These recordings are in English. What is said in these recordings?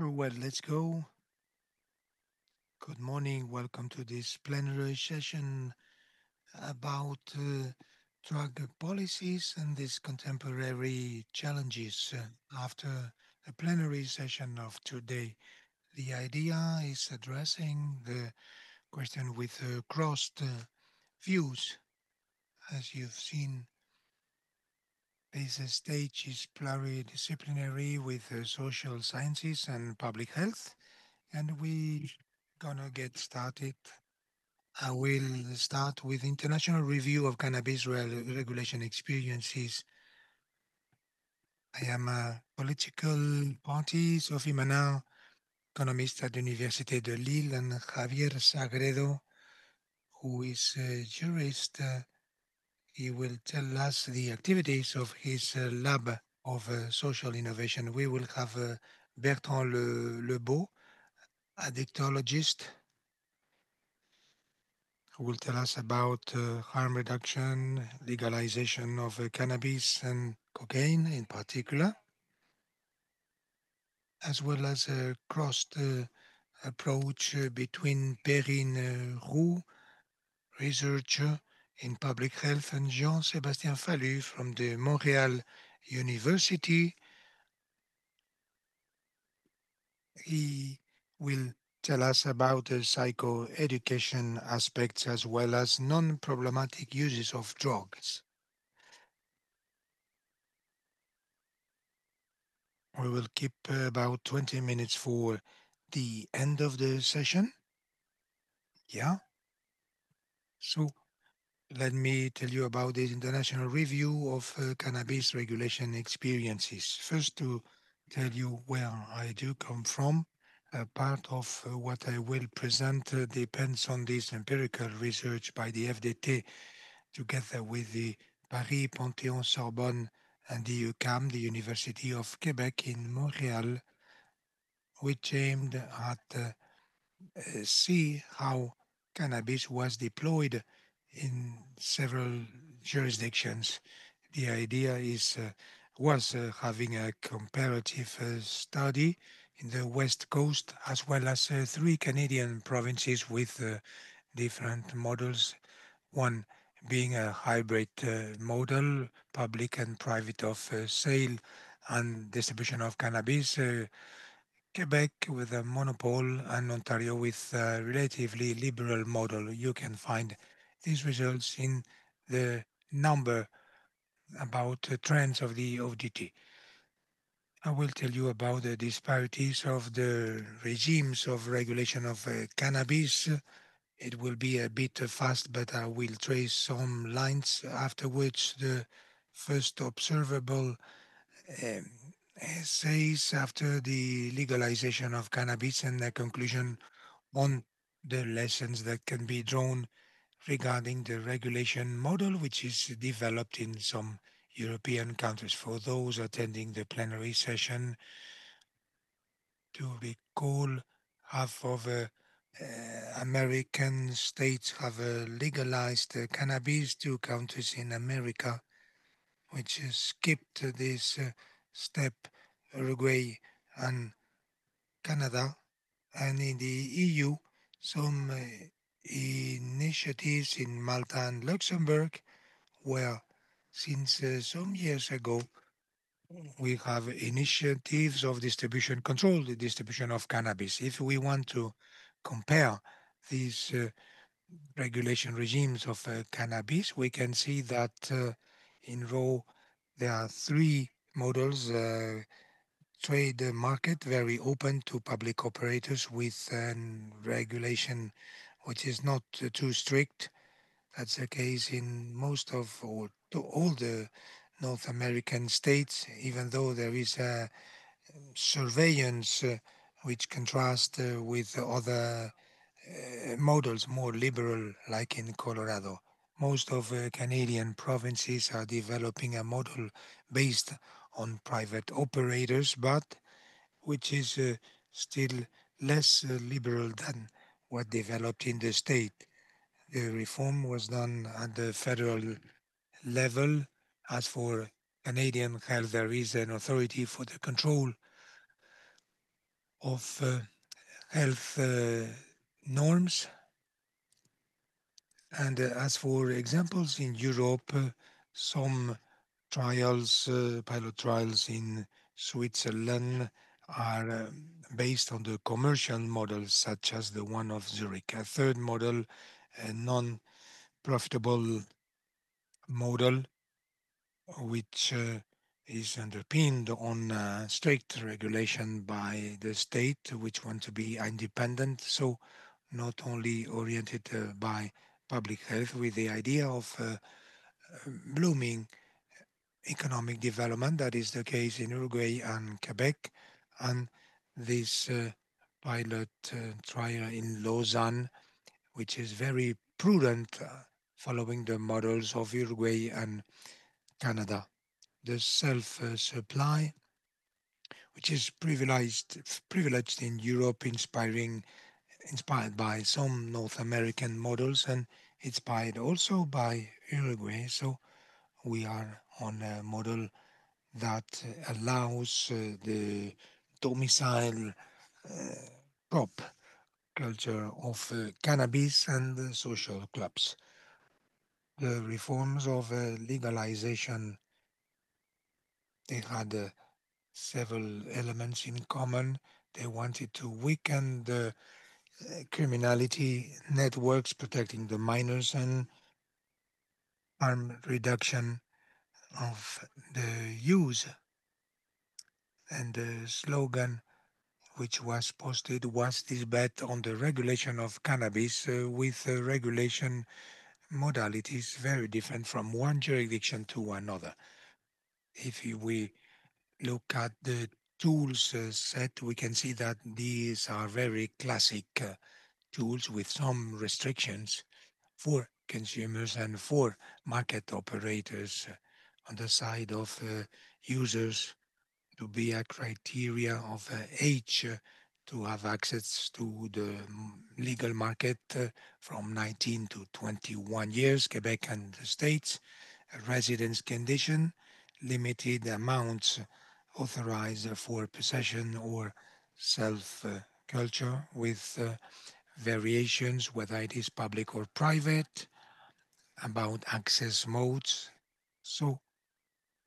Well, let's go. Good morning. Welcome to this plenary session about drug policies and these contemporary challenges. After the plenary session of today, the idea is addressing the question with crossed views. As you've seen, this stage is pluridisciplinary with social sciences and public health, and we gonna get started. I will start with international review of cannabis regulation experiences. I am a political party, Sophie MASSIN, economist at the Université de Lille, and Javier Sagredo, who is a jurist. He will tell us the activities of his lab of social innovation. We will have Bertrand LEBEAU, addictologist, who will tell us about harm reduction, legalization of cannabis and cocaine in particular, as well as a crossed approach between Perrine ROUX, researcher in public health, and Jean-Sébastien FALLU from the Montreal University. He will tell us about the psychoeducation aspects as well as non-problematic uses of drugs. We will keep about 20 minutes for the end of the session. Yeah. So let me tell you about the international review of cannabis regulation experiences. First, to tell you where I do come from. Part of what I will present depends on this empirical research by the FDT together with the Paris Panthéon Sorbonne and the UQAM, the University of Quebec in Montreal, which aimed at see how cannabis was deployed in several jurisdictions. The idea is was having a comparative study in the West Coast as well as three Canadian provinces with different models. One being a hybrid model, public and private of sale and distribution of cannabis. Quebec with a monopole and Ontario with a relatively liberal model. You can find these results in the number about the trends of the ODT. I will tell you about the disparities of the regimes of regulation of cannabis. It will be a bit fast, but I will trace some lines afterwards. The first observable um, essays after the legalization of cannabis and the conclusion on the lessons that can be drawn regarding the regulation model, which is developed in some European countries. For those attending the plenary session, to recall, half of American states have legalized cannabis. Two countries in America which skipped this step, Uruguay and Canada, and in the EU, some initiatives in Malta and Luxembourg, where since some years ago we have initiatives of distribution control, the distribution of cannabis. If we want to compare these regulation regimes of cannabis, we can see that in raw there are three models. Trade market very open to public operators with regulation which is not too strict. That's the case in most of or to all the North American states, even though there is a surveillance which contrasts with other models more liberal, like in Colorado. Most of Canadian provinces are developing a model based on private operators, but which is still less liberal than what developed in the state. The reform was done at the federal level. As for Canadian health, there is an authority for the control of health norms. And as for examples in Europe, some trials, pilot trials in Switzerland are based on the commercial models, such as the one of Zurich. A third model, a non-profitable model, which is underpinned on strict regulation by the state, which want to be independent. So not only oriented by public health with the idea of blooming economic development. That is the case in Uruguay and Quebec. And this pilot trial in Lausanne, which is very prudent, following the models of Uruguay and Canada. The self-supply, which is privileged in Europe, inspired by some North American models and inspired also by Uruguay. So we are on a model that allows the domicile prop culture of cannabis and social clubs. The reforms of legalization, they had several elements in common. They wanted to weaken the criminality networks protecting the minors and harm reduction of the use. And the slogan which was posted was this bet on the regulation of cannabis with regulation modalities very different from one jurisdiction to another. If we look at the tools set, we can see that these are very classic tools with some restrictions for consumers and for market operators. On the side of users, to be a criteria of age to have access to the legal market from 19 to 21 years, Quebec and the States, a residence condition, limited amounts authorized for possession or self-culture with variations, whether it is public or private, about access modes. So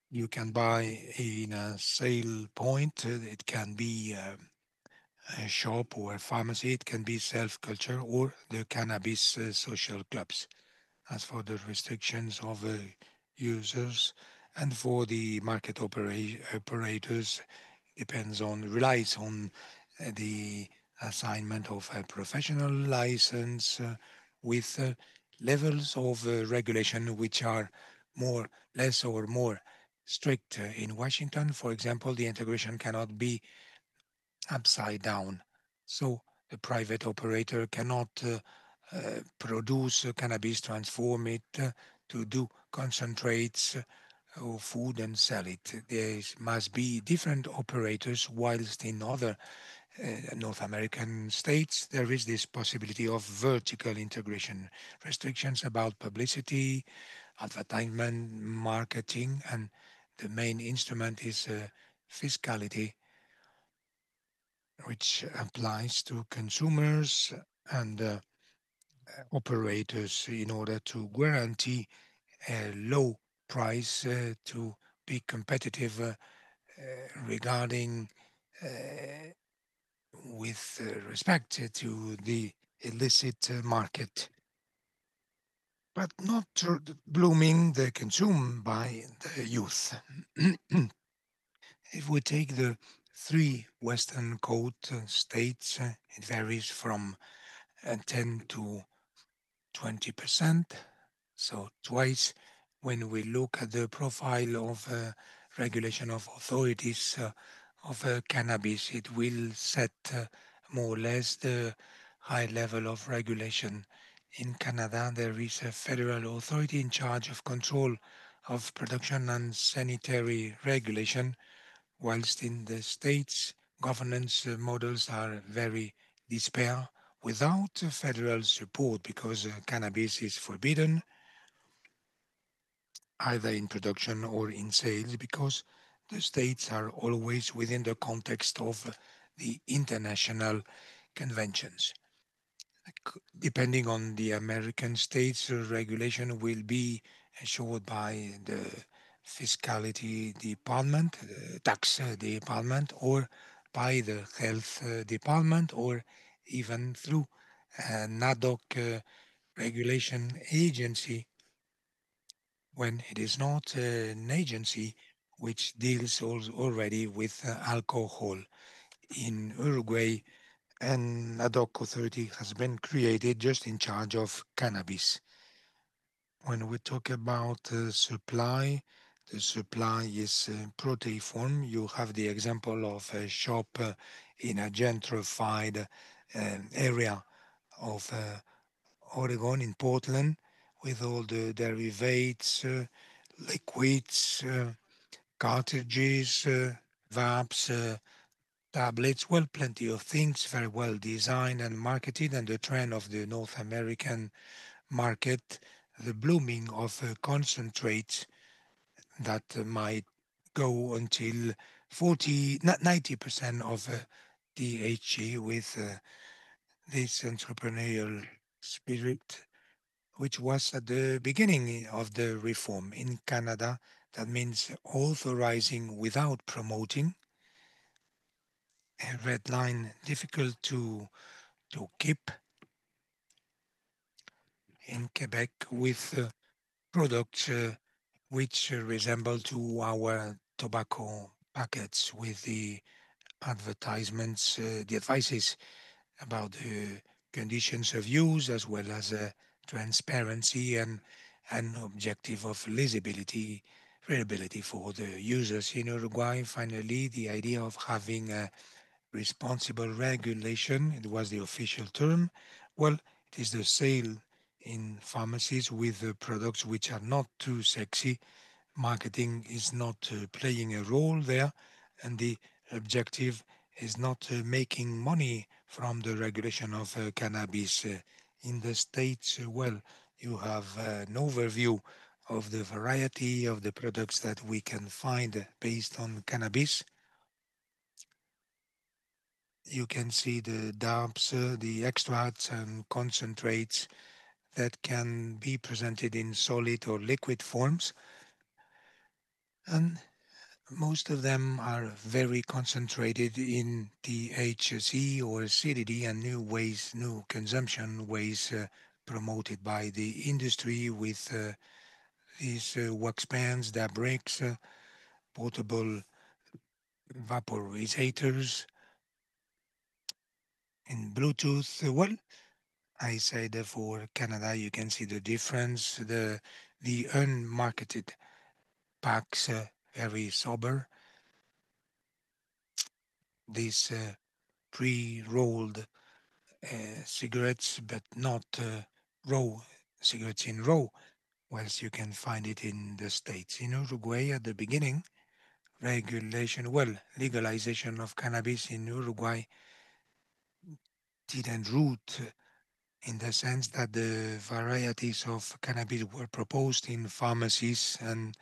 you can buy in a sale point, it can be a shop or a pharmacy, it can be self-culture or the cannabis social clubs. As for the restrictions of users and for the market operators, relies on the assignment of a professional license with levels of regulation which are more, less or more strict. In Washington, for example, the integration cannot be upside down. So the private operator cannot produce cannabis, transform it to do concentrates or food and sell it. There must be different operators, whilst in other North American states there is this possibility of vertical integration, restrictions about publicity, advertisement, marketing, and the main instrument is fiscality, which applies to consumers and operators in order to guarantee a low price to be competitive regarding with respect to the illicit market, but not blooming the consumed by the youth. If we take the three Western coast states, it varies from 10 to 20%. So twice when we look at the profile of regulation of authorities of cannabis, it will set more or less the high level of regulation. In Canada, there is a federal authority in charge of control of production and sanitary regulation, whilst in the States, governance models are very disparate without federal support because cannabis is forbidden either in production or in sales because the states are always within the context of the international conventions. Depending on the American states, regulation will be assured by the fiscality department, tax department, or by the health department, or even through an ad hoc regulation agency when it is not an agency which deals already with alcohol. In Uruguay, an ad hoc authority has been created just in charge of cannabis. When we talk about supply, the supply is protein. You have the example of a shop in a gentrified area of Oregon in Portland with all the derivatives, liquids, cartridges, vapes, tablets, well, plenty of things, very well designed and marketed, and the trend of the North American market, the blooming of concentrates that might go until 90% of THC with this entrepreneurial spirit, which was at the beginning of the reform in Canada. That means authorizing without promoting, a red line difficult to keep. In Quebec with products which resemble to our tobacco packets with the advertisements, the advices about the conditions of use as well as transparency and objective of legibility, readability for the users in Uruguay. Finally, the idea of having a responsible regulation, it was the official term. Well, it is the sale in pharmacies with products which are not too sexy. Marketing is not playing a role there, and the objective is not making money from the regulation of cannabis. In the States, well, you have an overview of the variety of the products that we can find based on cannabis. You can see the dabs, the extracts and concentrates that can be presented in solid or liquid forms. And most of them are very concentrated in THC or CBD and new ways, new consumption ways promoted by the industry with these wax pens, dab bricks, portable vaporizators, and Bluetooth. Well, I said for Canada, you can see the difference. The unmarketed packs, very sober. These pre-rolled cigarettes, but not raw cigarettes in raw, whilst you can find it in the States. In Uruguay, at the beginning, regulation, well, legalization of cannabis in Uruguay didn't root in the sense that the varieties of cannabis were proposed in pharmacies and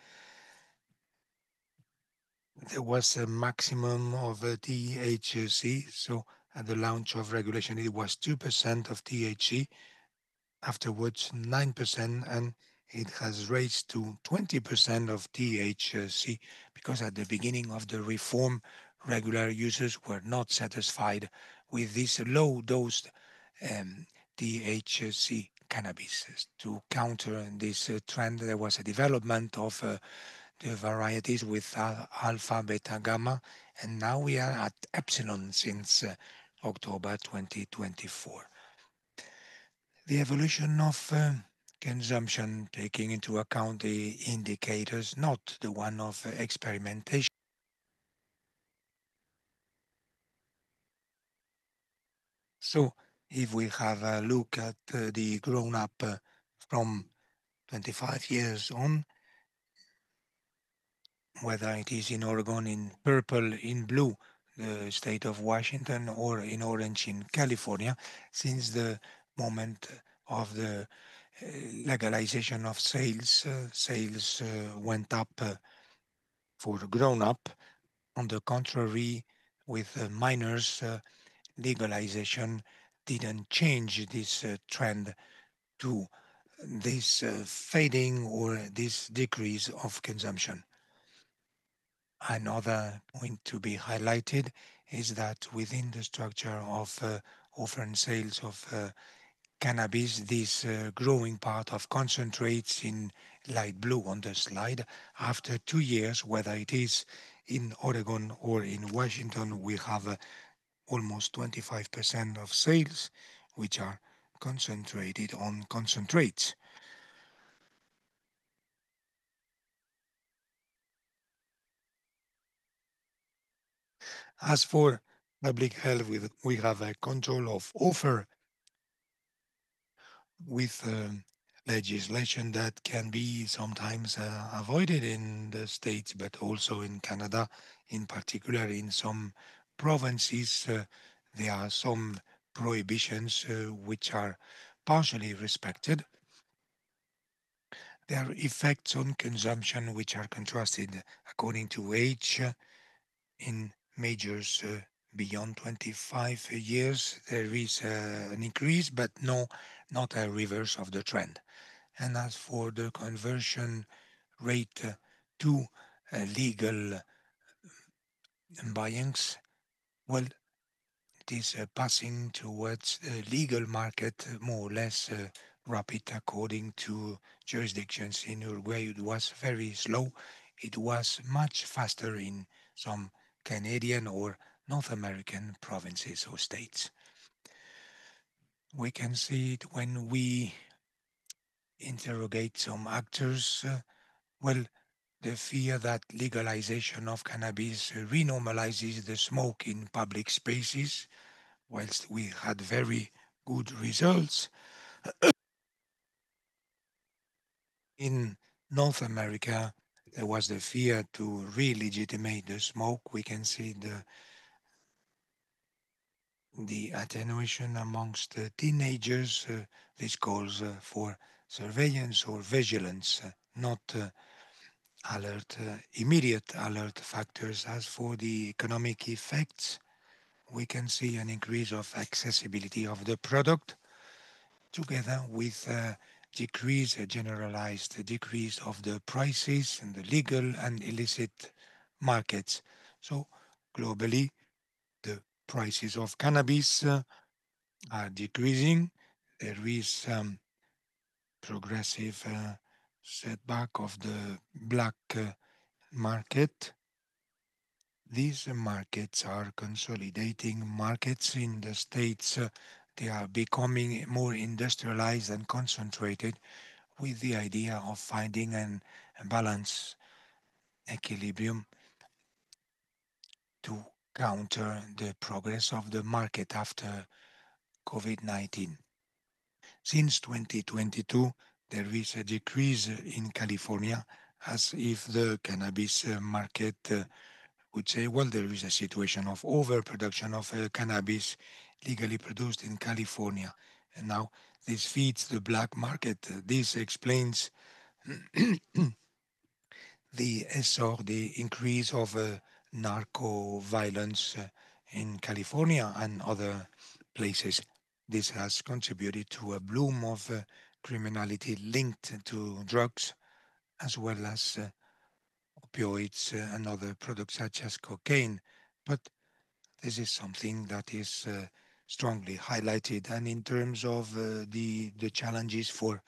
there was a maximum of THC. So at the launch of regulation, it was 2% of THC, afterwards 9%, and it has raised to 20% of THC because at the beginning of the reform, regular users were not satisfied with this low dose um, THC cannabis. To counter this trend, there was a development of the varieties with alpha, beta, gamma, and now we are at epsilon since October 2024. The evolution of consumption, taking into account the indicators, not the one of experimentation. So, if we have a look at the grown up from 25 years on, whether it is in Oregon in purple, in blue, the state of Washington, or in orange in California, since the moment of the legalization of sales, sales went up for grown up. On the contrary, with minors, legalization didn't change this trend to this fading or this decrease of consumption. Another point to be highlighted is that within the structure of offer and sales of cannabis, this growing part of concentrates in light blue on the slide, after 2 years, whether it is in Oregon or in Washington, we have almost 25% of sales which are concentrated on concentrates. As for public health, we have a control of offer with legislation that can be sometimes avoided in the States, but also in Canada, in particular in some provinces, there are some prohibitions which are partially respected. There are effects on consumption which are contrasted according to age. In majors beyond 25 years, there is an increase, but not a reverse of the trend. And as for the conversion rate to legal buyings, well, it is passing towards the legal market more or less rapid according to jurisdictions. In Uruguay, it was very slow. It was much faster in some Canadian or North American provinces or states. We can see it when we interrogate some actors. Well, the fear that legalization of cannabis renormalizes the smoke in public spaces, whilst we had very good results in North America, there was the fear to re-legitimate the smoke. We can see the attenuation amongst the teenagers. This calls for surveillance or vigilance, not immediate alert factors. As for the economic effects, we can see an increase of accessibility of the product together with a generalized decrease of the prices in the legal and illicit markets. So globally, the prices of cannabis are decreasing. There is progressive setback of the black market. These markets are consolidating markets in the States. They are becoming more industrialized and concentrated with the idea of finding a balance equilibrium to counter the progress of the market after COVID-19. Since 2022, there is a decrease in California, as if the cannabis market would say, well, there is a situation of overproduction of cannabis legally produced in California. And now this feeds the black market. This explains the increase of narco violence in California and other places. This has contributed to a bloom of criminality linked to drugs, as well as opioids and other products such as cocaine. But this is something that is strongly highlighted. And in terms of the challenges for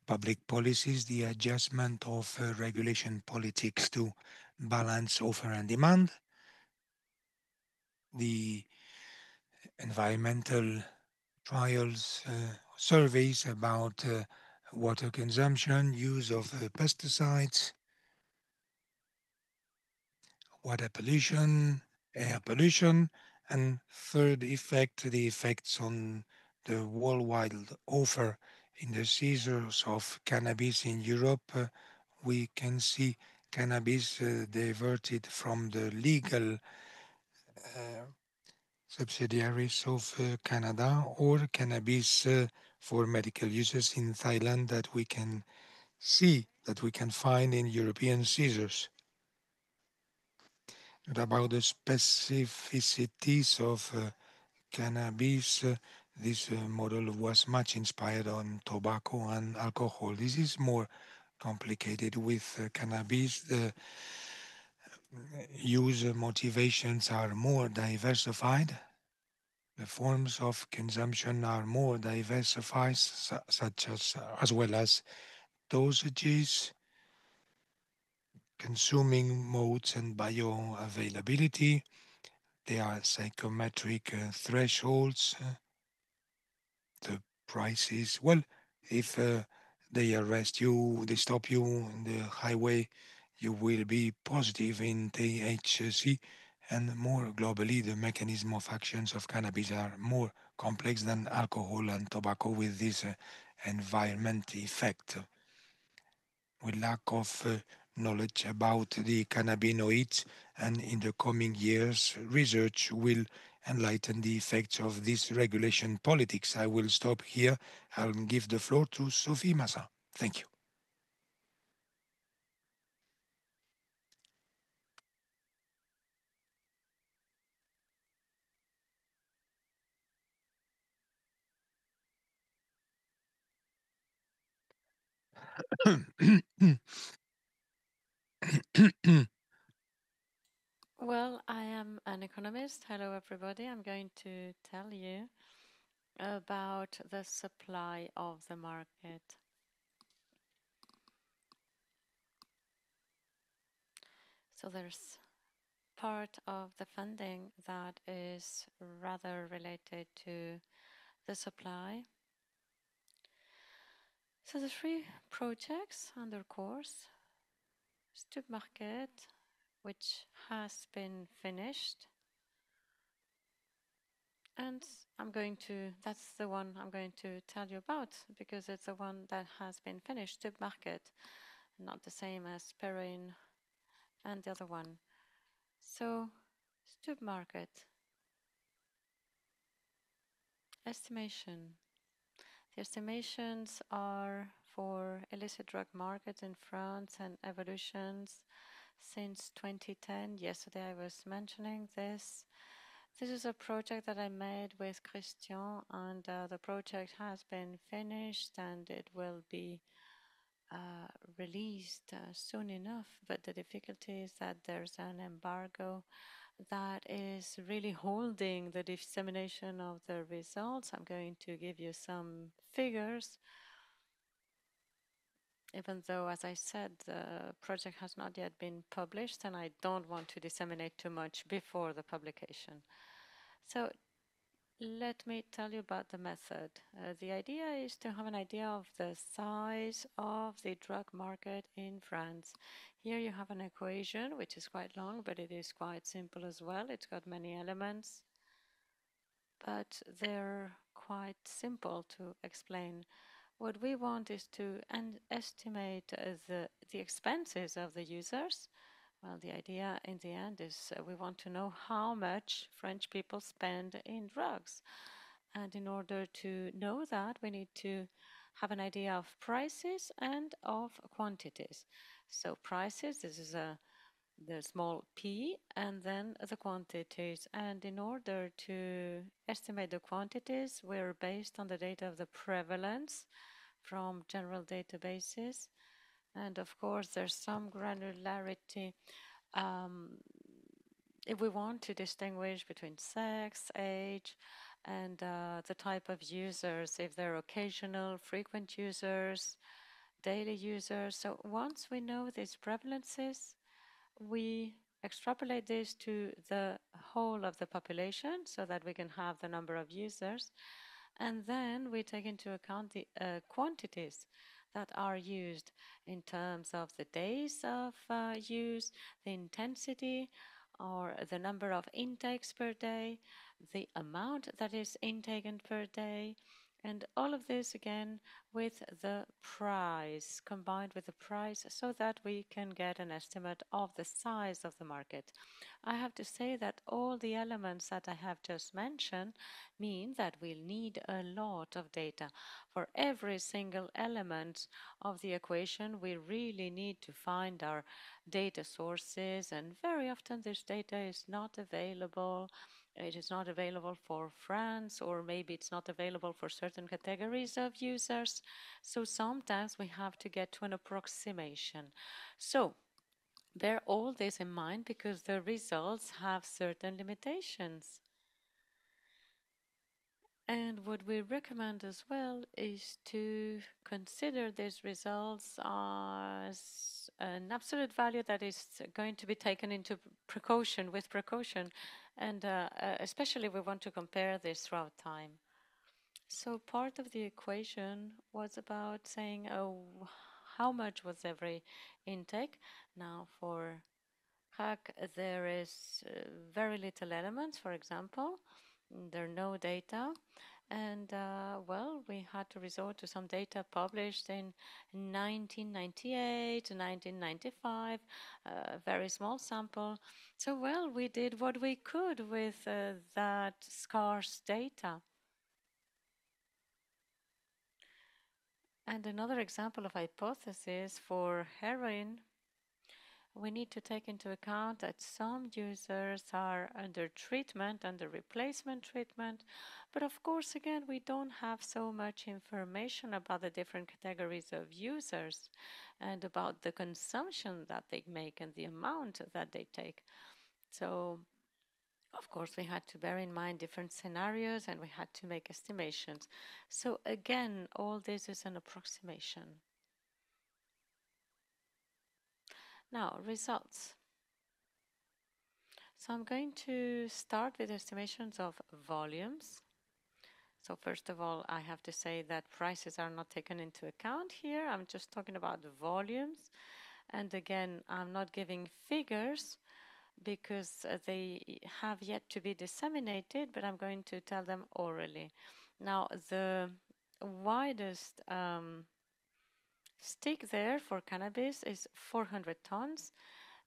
public policies, the adjustment of regulation politics to balance offer and demand, the environmental trials, surveys about water consumption, use of pesticides, water pollution, air pollution, and third effect, the effects on the worldwide offer in the seizures of cannabis in Europe. We can see cannabis diverted from the legal subsidiaries of Canada, or cannabis for medical uses in Thailand that we can see, that we can find in European seizures. About the specificities of cannabis, this model was much inspired on tobacco and alcohol. This is more complicated with cannabis. The user motivations are more diversified. The forms of consumption are more diversified, such as well as dosages, consuming modes, and bioavailability. There are psychometric thresholds, the prices. Well, if they arrest you, they stop you in the highway, you will be positive in THC. And more globally, the mechanism of actions of cannabis are more complex than alcohol and tobacco with this environment effect. With lack of knowledge about the cannabinoids, and in the coming years, research will enlighten the effects of this regulation politics. I will stop here. I'll give the floor to Sophie Massin. Thank you. Well, I am an economist. Hello, everybody. I'm going to tell you about the supply of the market. So there's part of the funding that is rather related to the supply. So the three projects under course, Stub Market, which has been finished. And that's the one I'm going to tell you about because it's the one that has been finished, Stub Market, not the same as Perrine and the other one. So, Stub Market, estimation. The estimations are for illicit drug markets in France and evolutions since 2010. Yesterday I was mentioning this. This is a project that I made with Christian, and the project has been finished and it will be released soon enough. But the difficulty is that there's an embargo that is really holding the dissemination of the results. I'm going to give you some figures, even though, as I said, the project has not yet been published and I don't want to disseminate too much before the publication. So let me tell you about the method. The idea is to have an idea of the size of the drug market in France. Here you have an equation, which is quite long, but it is quite simple as well. It's got many elements, but they're quite simple to explain. What we want is to estimate the expenses of the users. Well, the idea in the end is we want to know how much French people spend in drugs. And in order to know that, we need to have an idea of prices and of quantities. So prices, this is the small p, and then the quantities. And in order to estimate the quantities, we're based on the data of the prevalence from general databases. And of course, there's some granularity if we want to distinguish between sex, age, and the type of users, if they're occasional, frequent users, daily users. So once we know these prevalences, we extrapolate this to the whole of the population so that we can have the number of users. And then we take into account the quantities that are used in terms of the days of use, the intensity, or the number of intakes per day, the amount that is intaken per day, And all of this again with the price, combined with the price, so that we can get an estimate of the size of the market. I have to say that all the elements that I have just mentioned mean that we'll need a lot of data. For every single element of the equation, we really need to find our data sources, and very often this data is not available. It is not available for France, or maybe it's not available for certain categories of users. So sometimes we have to get to an approximation. So bear all this in mind, because the results have certain limitations. And what we recommend as well is to consider these results as an absolute value that is going to be taken into precaution, and especially we want to compare this throughout time. So part of the equation was about saying, oh, how much was every intake? Now for hack, there is very little elements, for example. There are no data. And well, we had to resort to some data published in 1998, 1995, a very small sample. So, well, we did what we could with that scarce data. And another example of hypothesis for heroin, we need to take into account that some users are under treatment, under replacement treatment. But of course, again, we don't have so much information about the different categories of users and about the consumption that they make and the amount that they take. So, of course, we had to bear in mind different scenarios, and we had to make estimations. So again, all this is an approximation. Now, results. So I'm going to start with estimations of volumes. So first of all, I have to say that prices are not taken into account here. I'm just talking about the volumes. And again, I'm not giving figures because they have yet to be disseminated, but I'm going to tell them orally. Now, the widest stick there for cannabis is 400 tons.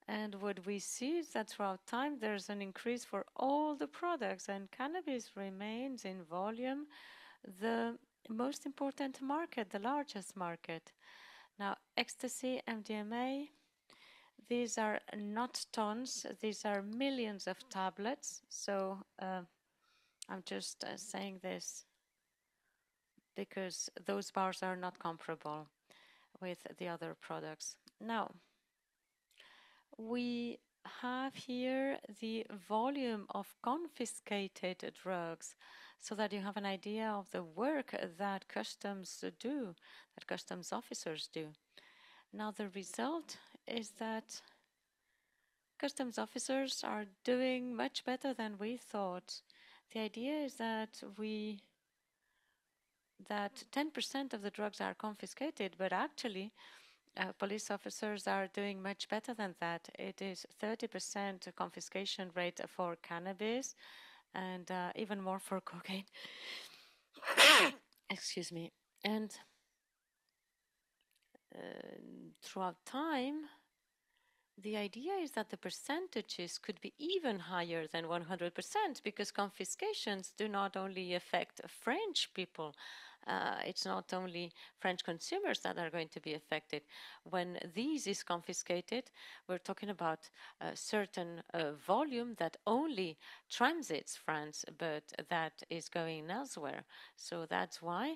And what we see is that throughout time, there's an increase for all the products, and cannabis remains in volume the most important market, the largest market. Now, ecstasy, MDMA, these are not tons, these are millions of tablets. So I'm just saying this because those bars are not comparable with the other products. Now, we have here the volume of confiscated drugs, so that you have an idea of the work that customs do, that customs officers do. Now, the result is that customs officers are doing much better than we thought. The idea is that 10% of the drugs are confiscated, but actually police officers are doing much better than that. It is 30% confiscation rate for cannabis, and even more for cocaine. Excuse me. And throughout time, the idea is that the percentages could be even higher than 100%, because confiscations do not only affect French people. It's not only French consumers that are going to be affected. When these is confiscated, we're talking about a certain volume that only transits France, but that is going elsewhere. So that's why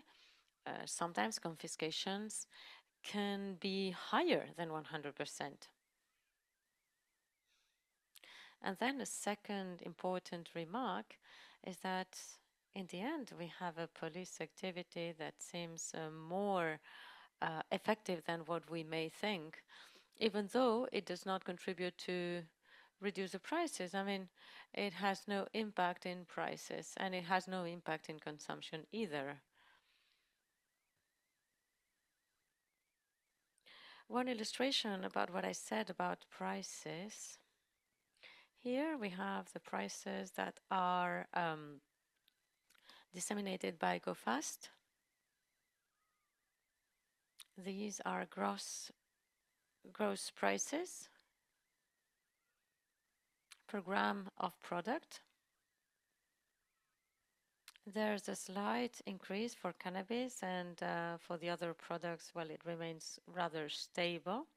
sometimes confiscations can be higher than 100%. And then a second important remark is that in the end, we have a police activity that seems more effective than what we may think, even though it does not contribute to reduce the prices. I mean, it has no impact in prices, and it has no impact in consumption either. One illustration about what I said about prices. Here we have the prices that are disseminated by GoFast. These are gross prices per gram of product. There's a slight increase for cannabis, and for the other products, well, it remains rather stable.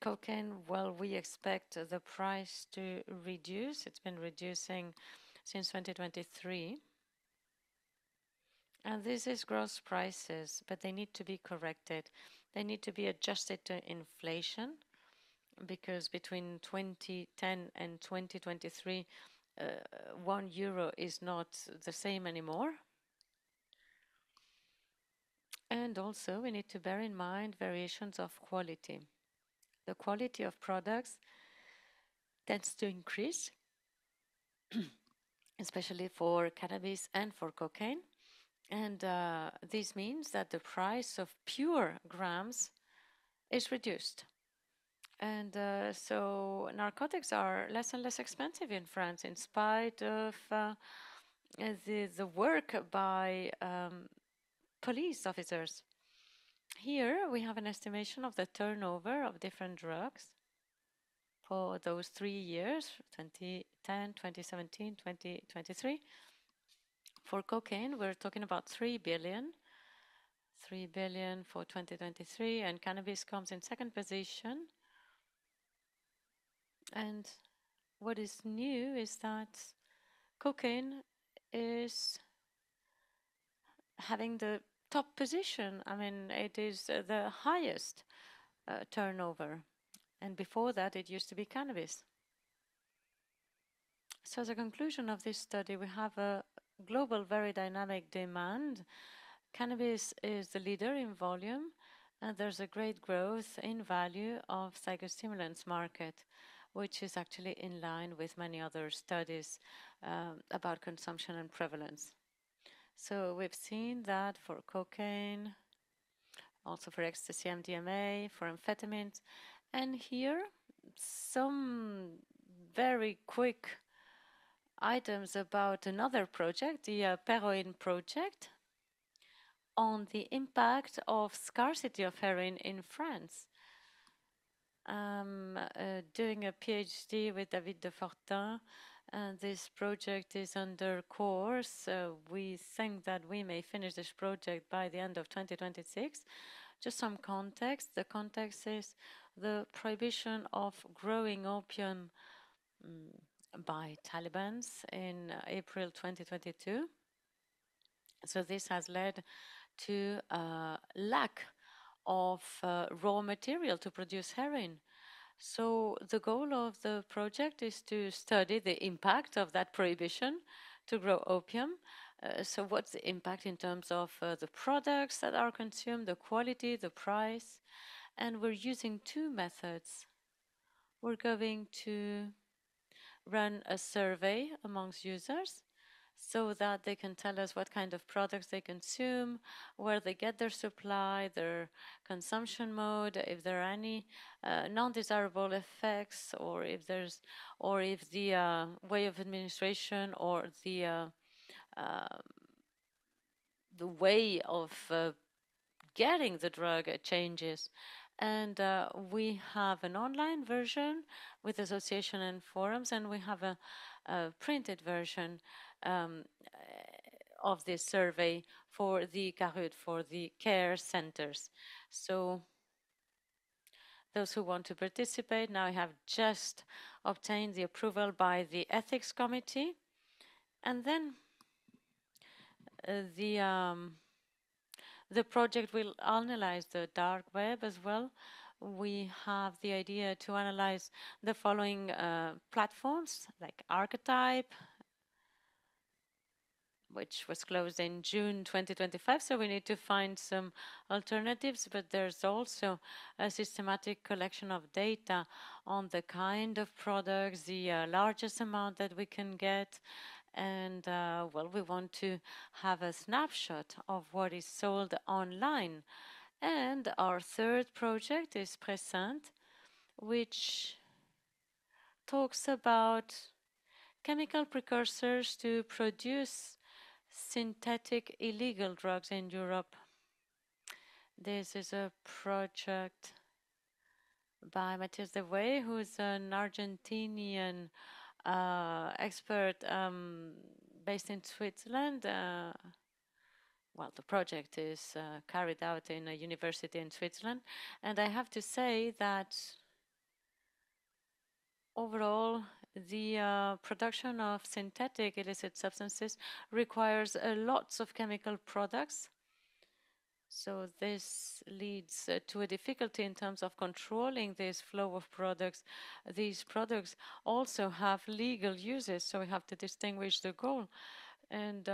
Cocaine, well, we expect the price to reduce. It's been reducing since 2023. And this is gross prices, but they need to be corrected. They need to be adjusted to inflation, because between 2010 and 2023, €1 is not the same anymore. And also, we need to bear in mind variations of quality. The quality of products tends to increase, especially for cannabis and for cocaine. And this means that the price of pure grams is reduced. And so narcotics are less and less expensive in France, in spite of the work by police officers. Here we have an estimation of the turnover of different drugs for those 3 years, 2010, 2017, 2023. For cocaine, we're talking about 3 billion. 3 billion for 2023, and cannabis comes in second position. And what is new is that cocaine is having the top position. I mean, it is the highest turnover. And before that, it used to be cannabis. So as a conclusion of this study, we have a global, very dynamic demand. Cannabis is the leader in volume, and there's a great growth in value of psychostimulants market, which is actually in line with many other studies about consumption and prevalence. So we've seen that for cocaine, also for ecstasy, MDMA, for amphetamines, and here some very quick items about another project, the Heroin project, on the impact of scarcity of heroin in France. Doing a PhD with David de Fortin, and this project is under course. We think that we may finish this project by the end of 2026. Just some context. The context is the prohibition of growing opium by Taliban in April 2022. So this has led to a lack of raw material to produce heroin. So the goal of the project is to study the impact of that prohibition to grow opium. So what's the impact in terms of the products that are consumed, the quality, the price? And we're using two methods. We're going to run a survey amongst users so that they can tell us what kind of products they consume, where they get their supply, their consumption mode, if there are any non-desirable effects, or if the way of administration or the way of getting the drug changes. And we have an online version with association and forums, and we have a printed version of this survey for the CARUD, for the care centers. So those who want to participate now have just obtained the approval by the ethics committee. And then the project will analyze the dark web as well. We have the idea to analyze the following platforms, like Archetype, which was closed in June 2025, so we need to find some alternatives, but there's also a systematic collection of data on the kind of products, the largest amount that we can get, and well, we want to have a snapshot of what is sold online. And our third project is Présidence, which talks about chemical precursors to produce synthetic illegal drugs in Europe. This is a project by Matthias De Way, who's an Argentinian expert based in Switzerland. Well, the project is carried out in a university in Switzerland. And I have to say that overall, the production of synthetic illicit substances requires lots of chemical products. So this leads to a difficulty in terms of controlling this flow of products. These products also have legal uses, so we have to distinguish the goal. And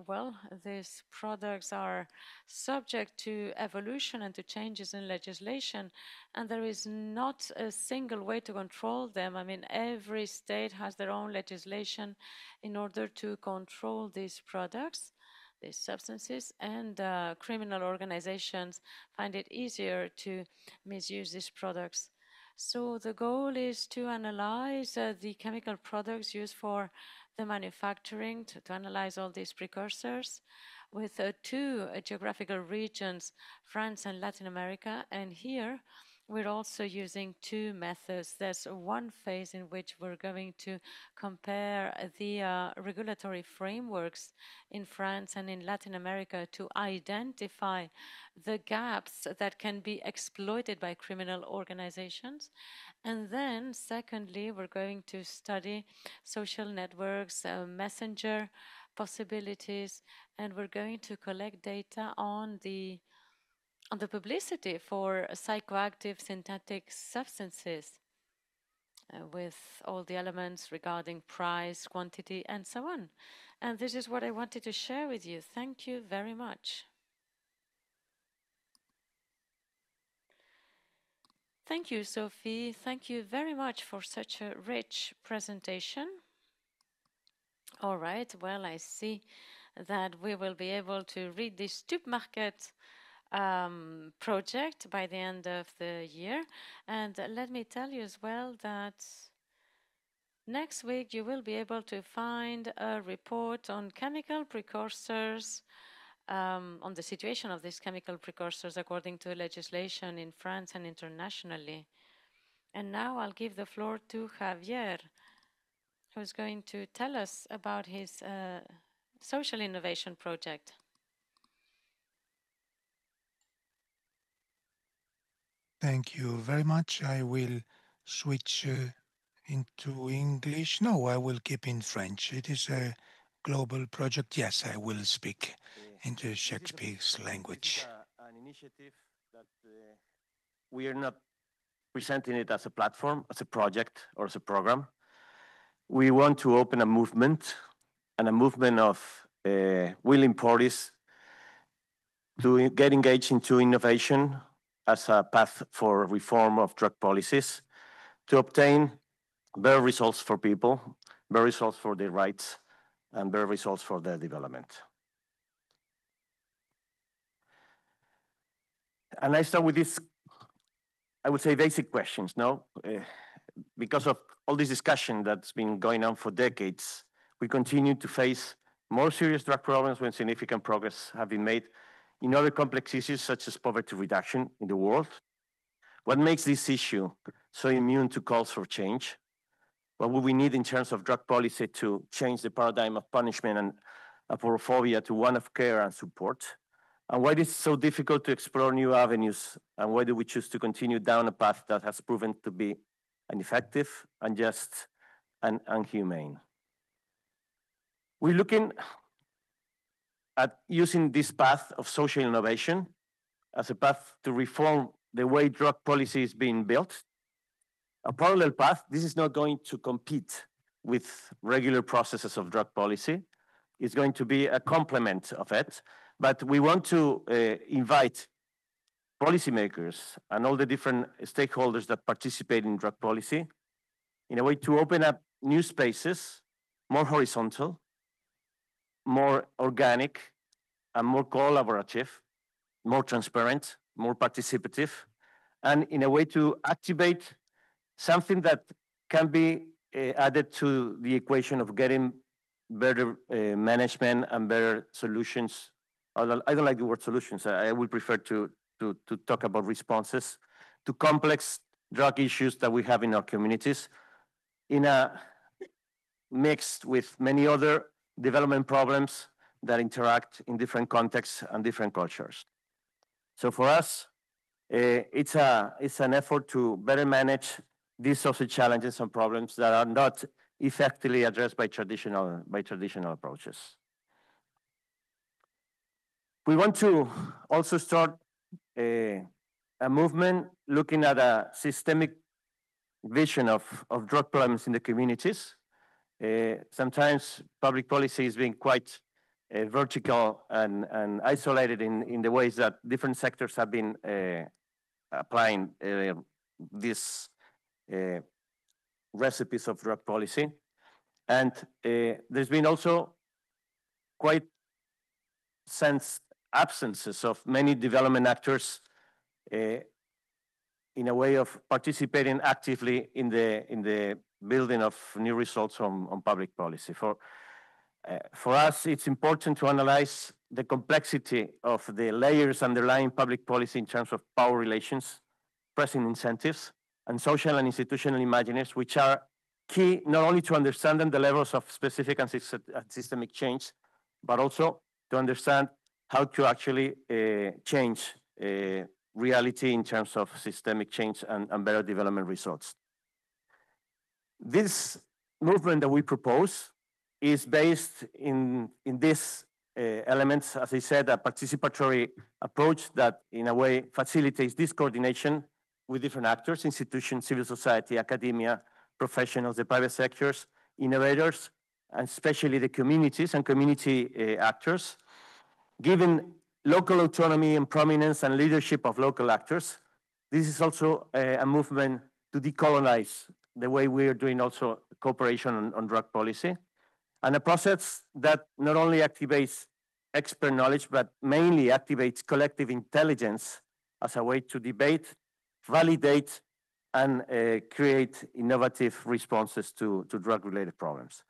well, these products are subject to evolution and to changes in legislation, and there is not a single way to control them. I mean, every state has their own legislation in order to control these products, these substances, and criminal organizations find it easier to misuse these products. So the goal is to analyze the chemical products used for the manufacturing, to analyze all these precursors with two geographical regions, France and Latin America. And here we're also using two methods. There's one phase in which we're going to compare the regulatory frameworks in France and in Latin America to identify the gaps that can be exploited by criminal organizations. And then, secondly, we're going to study social networks, messenger possibilities, and we're going to collect data on the publicity for psychoactive synthetic substances with all the elements regarding price, quantity, and so on. And this is what I wanted to share with you. Thank you very much. Thank you, Sophie. Thank you very much for such a rich presentation. All right, well, I see that we will be able to read the Stoop Market project by the end of the year. And let me tell you as well that next week you will be able to find a report on chemical precursors, on the situation of these chemical precursors according to legislation in France and internationally. And now I'll give the floor to Javier, who's going to tell us about his social innovation project. Thank you very much. I will switch into English. No, I will keep in French. It is a global project. Yes, I will speak into Shakespeare's language. This is an initiative that we are not presenting it as a platform, as a project, or as a program. We want to open a movement, and a movement of willing parties to get engaged into innovation as a path for reform of drug policies, to obtain better results for people, better results for their rights, and better results for their development. And I start with this, I would say, basic questions, no? Because of all this discussion that's been going on for decades, we continue to face more serious drug problems when significant progress have been made in other complex issues such as poverty reduction in the world. What makes this issue so immune to calls for change? What would we need in terms of drug policy to change the paradigm of punishment and aporophobia to one of care and support? And why is it so difficult to explore new avenues? And why do we choose to continue down a path that has proven to be ineffective, unjust, and inhumane? We're looking at using this path of social innovation as a path to reform the way drug policy is being built. A parallel path. This is not going to compete with regular processes of drug policy. It's going to be a complement of it. But we want to invite policymakers and all the different stakeholders that participate in drug policy in a way to open up new spaces, more horizontal, more organic, and more collaborative, more transparent, more participative, and in a way to activate something that can be added to the equation of getting better management and better solutions. I don't like the word solutions. I would prefer to to talk about responses to complex drug issues that we have in our communities in a mixed with many other development problems that interact in different contexts and different cultures. So for us, it's an effort to better manage these social challenges and problems that are not effectively addressed by traditional approaches. We want to also start a movement looking at a systemic vision of drug problems in the communities. Sometimes public policy is being quite vertical and isolated in the ways that different sectors have been applying these recipes of drug policy. And there's been also quite absences of many development actors in a way of participating actively in the building of new results on public policy. For us, it's important to analyze the complexity of the layers underlying public policy in terms of power relations, pressing incentives, and social and institutional imaginaries, which are key not only to understanding the levels of specific and systemic change, but also to understand how to actually change reality in terms of systemic change and better development results. This movement that we propose is based in these elements, as I said, a participatory approach that in a way facilitates this coordination with different actors, institutions, civil society, academia, professionals, the private sectors, innovators, and especially the communities and community actors. Given local autonomy and prominence and leadership of local actors, this is also a movement to decolonize the way we are doing also cooperation on drug policy, and a process that not only activates expert knowledge, but mainly activates collective intelligence as a way to debate, validate, and create innovative responses to drug-related problems.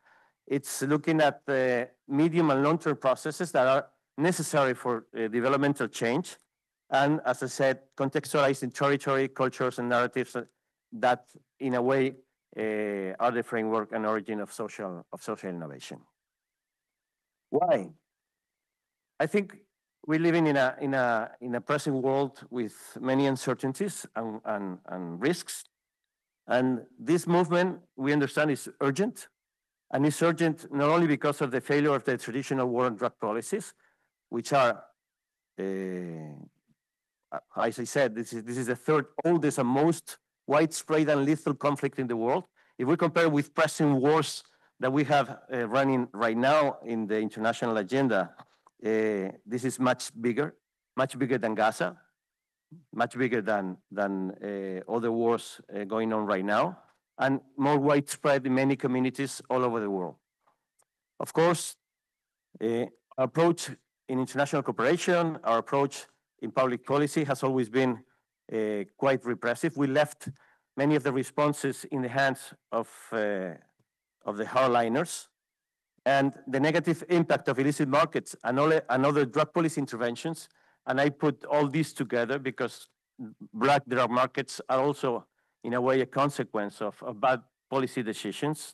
It's looking at the medium and long-term processes that are necessary for developmental change, and as I said, contextualizing territory, cultures, and narratives that, in a way, are the framework and origin of social innovation. Why? I think we're living in a present world with many uncertainties and risks, and this movement, we understand, is urgent, and it's urgent not only because of the failure of the traditional war on drug policies, which are, as I said, this is the third oldest and most widespread and lethal conflict in the world. If we compare with present wars that we have running right now in the international agenda, this is much bigger than Gaza, much bigger than other wars going on right now, and more widespread in many communities all over the world. Of course, our approach in international cooperation, our approach in public policy has always been quite repressive. We left many of the responses in the hands of the hardliners, and the negative impact of illicit markets and other drug policy interventions. And I put all these together because black drug markets are also, in a way, a consequence of bad policy decisions,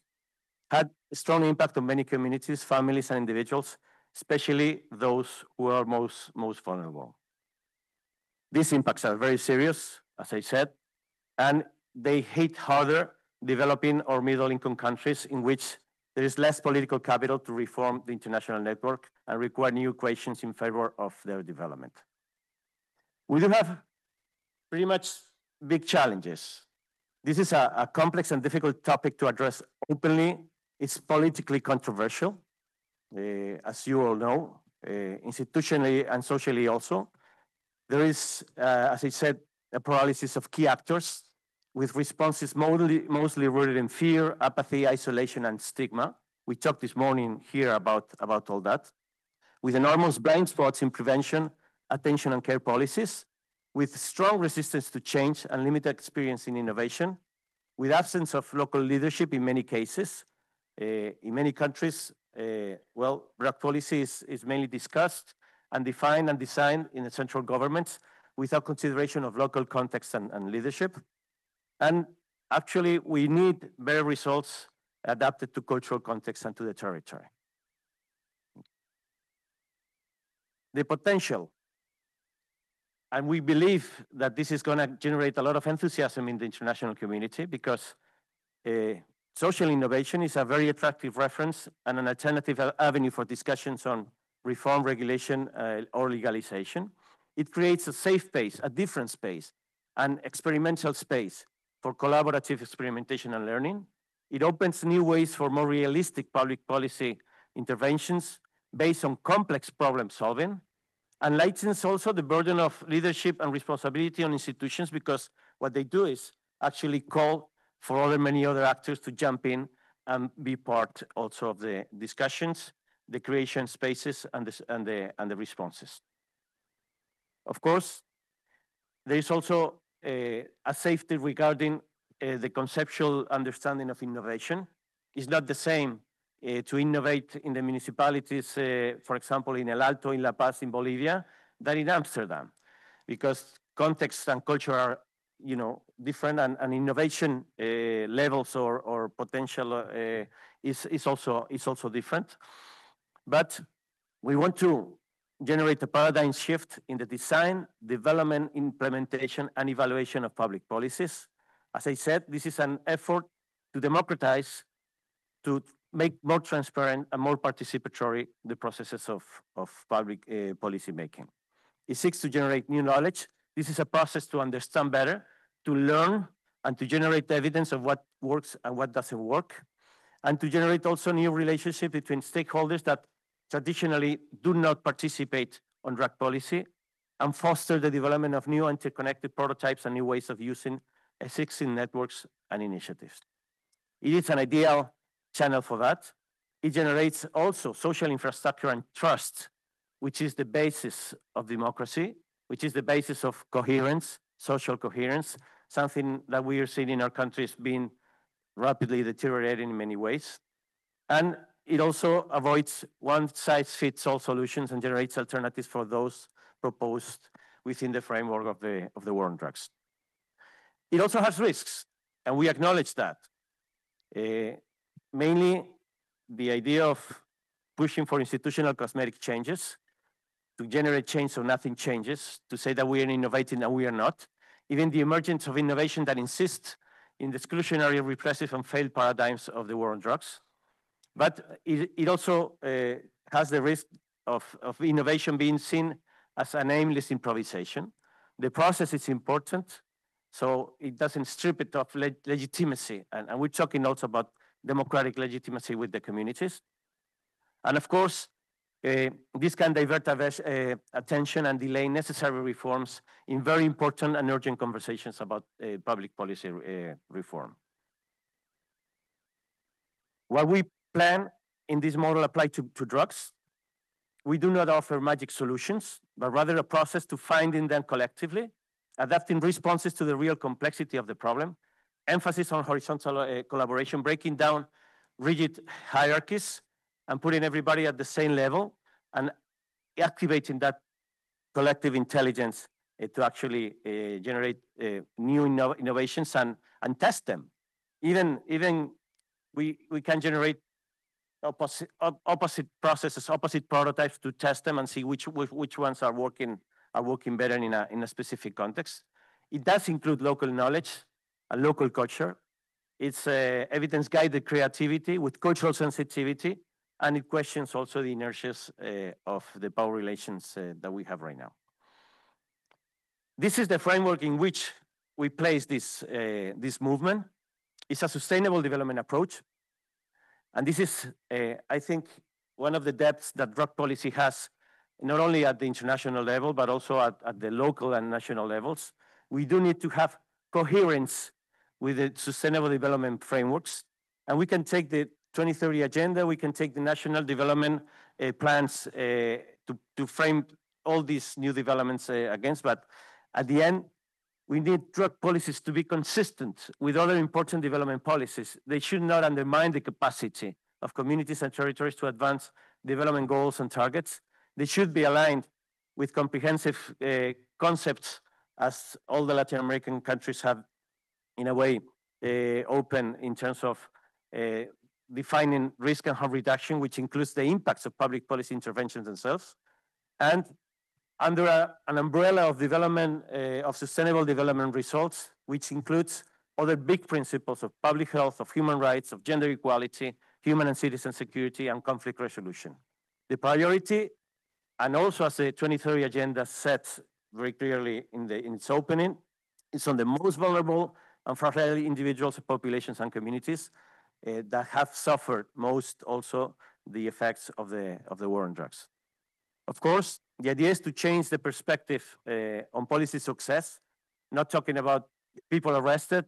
had a strong impact on many communities, families, and individuals, especially those who are most vulnerable. These impacts are very serious, as I said, and they hit harder developing or middle-income countries in which there is less political capital to reform the international network and require new equations in favor of their development. We do have pretty much big challenges. This is a complex and difficult topic to address openly. It's politically controversial, as you all know, institutionally and socially also. There is, as I said, a paralysis of key actors with responses mostly rooted in fear, apathy, isolation, and stigma. We talked this morning here about all that. With enormous blind spots in prevention, attention, and care policies, with strong resistance to change and limited experience in innovation, with absence of local leadership in many cases. In many countries, drug policy is mainly discussed and defined and designed in the central governments, without consideration of local context and leadership. And actually, we need better results adapted to cultural context and to the territory. The potential. And we believe that this is going to generate a lot of enthusiasm in the international community because social innovation is a very attractive reference and an alternative avenue for discussions on reform, regulation, or legalization. It creates a safe space, a different space, an experimental space for collaborative experimentation and learning. It opens new ways for more realistic public policy interventions based on complex problem solving, and lightens also the burden of leadership and responsibility on institutions because what they do is actually call for many other actors to jump in and be part also of the discussions, the creation spaces, and the responses. Of course, there is also a safety regarding the conceptual understanding of innovation. It's not the same to innovate in the municipalities, for example, in El Alto, in La Paz, in Bolivia, than in Amsterdam, because context and culture are, different, and innovation levels or potential is also different. But we want to generate a paradigm shift in the design, development, implementation, and evaluation of public policies. As I said, this is an effort to democratize, to make more transparent and more participatory the processes of public policy making. It seeks to generate new knowledge. This is a process to understand better, to learn, and to generate evidence of what works and what doesn't work, and to generate also new relationships between stakeholders that traditionally do not participate on drug policy, and foster the development of new interconnected prototypes and new ways of using existing networks and initiatives. It is an ideal channel for that. It generates also social infrastructure and trust, which is the basis of democracy, which is the basis of coherence, social coherence, something that we are seeing in our countries being rapidly deteriorating in many ways. And it also avoids one-size-fits-all solutions and generates alternatives for those proposed within the framework of the war on drugs. It also has risks, and we acknowledge that. Mainly the idea of pushing for institutional cosmetic changes, to generate change so nothing changes, to say that we are innovating and we are not. Even the emergence of innovation that insists in the exclusionary, repressive, and failed paradigms of the war on drugs. But it also has the risk of innovation being seen as an aimless improvisation. The process is important, so it doesn't strip it of legitimacy. And we're talking also about democratic legitimacy with the communities. And of course, this can divert attention and delay necessary reforms in very important and urgent conversations about public policy reform. What we plan in this model apply to drugs. We do not offer magic solutions, but rather a process to finding them collectively, adapting responses to the real complexity of the problem, emphasis on horizontal collaboration, breaking down rigid hierarchies, and putting everybody at the same level, and activating that collective intelligence to actually generate new innovations and test them. Even we can generate opposite processes, opposite prototypes to test them and see which ones are working better in a specific context. It does include local knowledge and local culture. It's evidence-guided creativity with cultural sensitivity, and it questions also the inertias of the power relations that we have right now. This is the framework in which we place this movement. It's a sustainable development approach. And this is, I think, one of the depths that drug policy has, not only at the international level, but also at the local and national levels. We do need to have coherence with the sustainable development frameworks. And we can take the 2030 agenda, we can take the national development plans to frame all these new developments against, but at the end, we need drug policies to be consistent with other important development policies. They should not undermine the capacity of communities and territories to advance development goals and targets. They should be aligned with comprehensive concepts as all the Latin American countries have, in a way, open in terms of defining risk and harm reduction, which includes the impacts of public policy interventions themselves. And under an umbrella of development, of sustainable development results, which includes other big principles of public health, of human rights, of gender equality, human and citizen security, and conflict resolution. The priority, and also as the 2030 agenda sets very clearly in its opening, is on the most vulnerable and fragile individuals, populations, and communities that have suffered most also the effects of the war on drugs. Of course, the idea is to change the perspective on policy success, not talking about people arrested,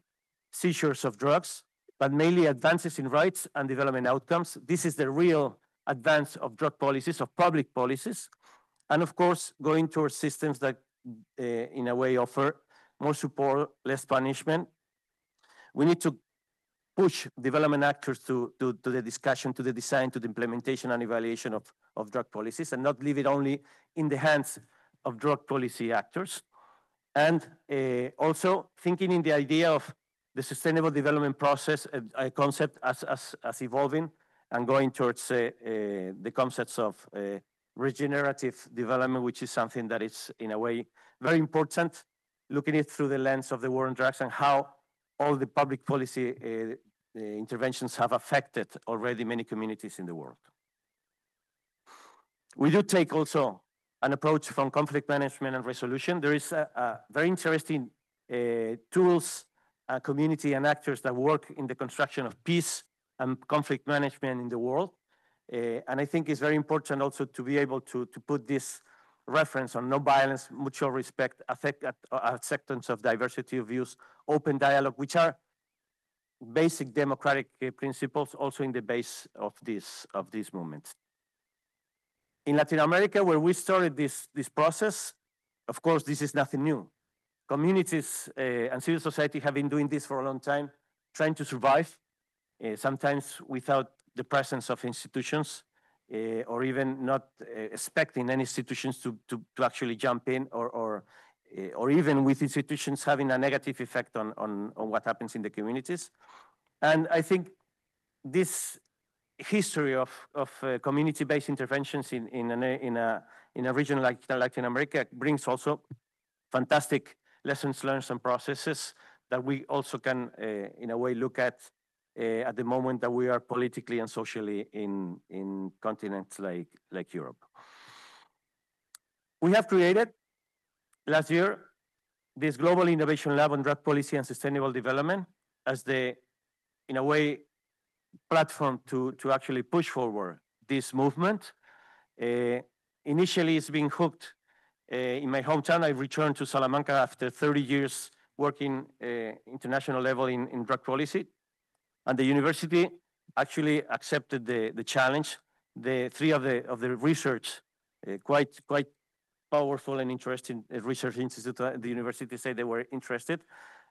seizures of drugs, but mainly advances in rights and development outcomes. This is the real advance of drug policies, of public policies, and of course, going towards systems that in a way offer more support, less punishment. We need to push development actors to the discussion, to the design, to the implementation and evaluation of drug policies, and not leave it only in the hands of drug policy actors. And also thinking in the idea of the sustainable development process, a concept as evolving and going towards the concepts of regenerative development, which is something that is in a way very important, looking at it through the lens of the war on drugs and how all the public policy interventions have affected already many communities in the world. We do take also an approach from conflict management and resolution. There is a very interesting tools, community and actors that work in the construction of peace and conflict management in the world. And I think it's very important also to be able to put this reference on non-violence, mutual respect, acceptance of diversity of views, open dialogue, which are basic democratic principles also in the base of this movement. In Latin America, where we started this process, of course, this is nothing new. Communities and civil society have been doing this for a long time, trying to survive, sometimes without the presence of institutions, or even not expecting any institutions to actually jump in, or even with institutions having a negative effect on what happens in the communities. And I think this history of community-based interventions in a region like Latin America brings also fantastic lessons learned and processes that we also can, in a way, look at the moment that we are politically and socially in continents like Europe. We have created last year this Global Innovation Lab on Drug Policy and Sustainable Development as the, in a way, platform to actually push forward this movement. Initially, it's been hooked in my hometown. I returned to Salamanca after 30 years working international level in drug policy. And the university actually accepted the challenge. The three of the research, quite powerful and interesting research institute at the university said they were interested.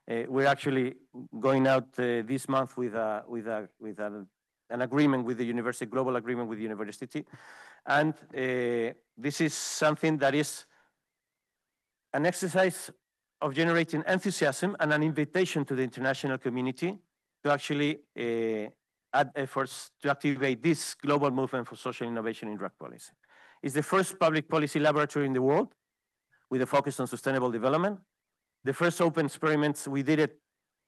We're actually going out this month with an agreement with the university, global agreement with the university. And this is something that is an exercise of generating enthusiasm and an invitation to the international community to actually add efforts to activate this global movement for social innovation in drug policy. It's the first public policy laboratory in the world with a focus on sustainable development. The first open experiments, we did it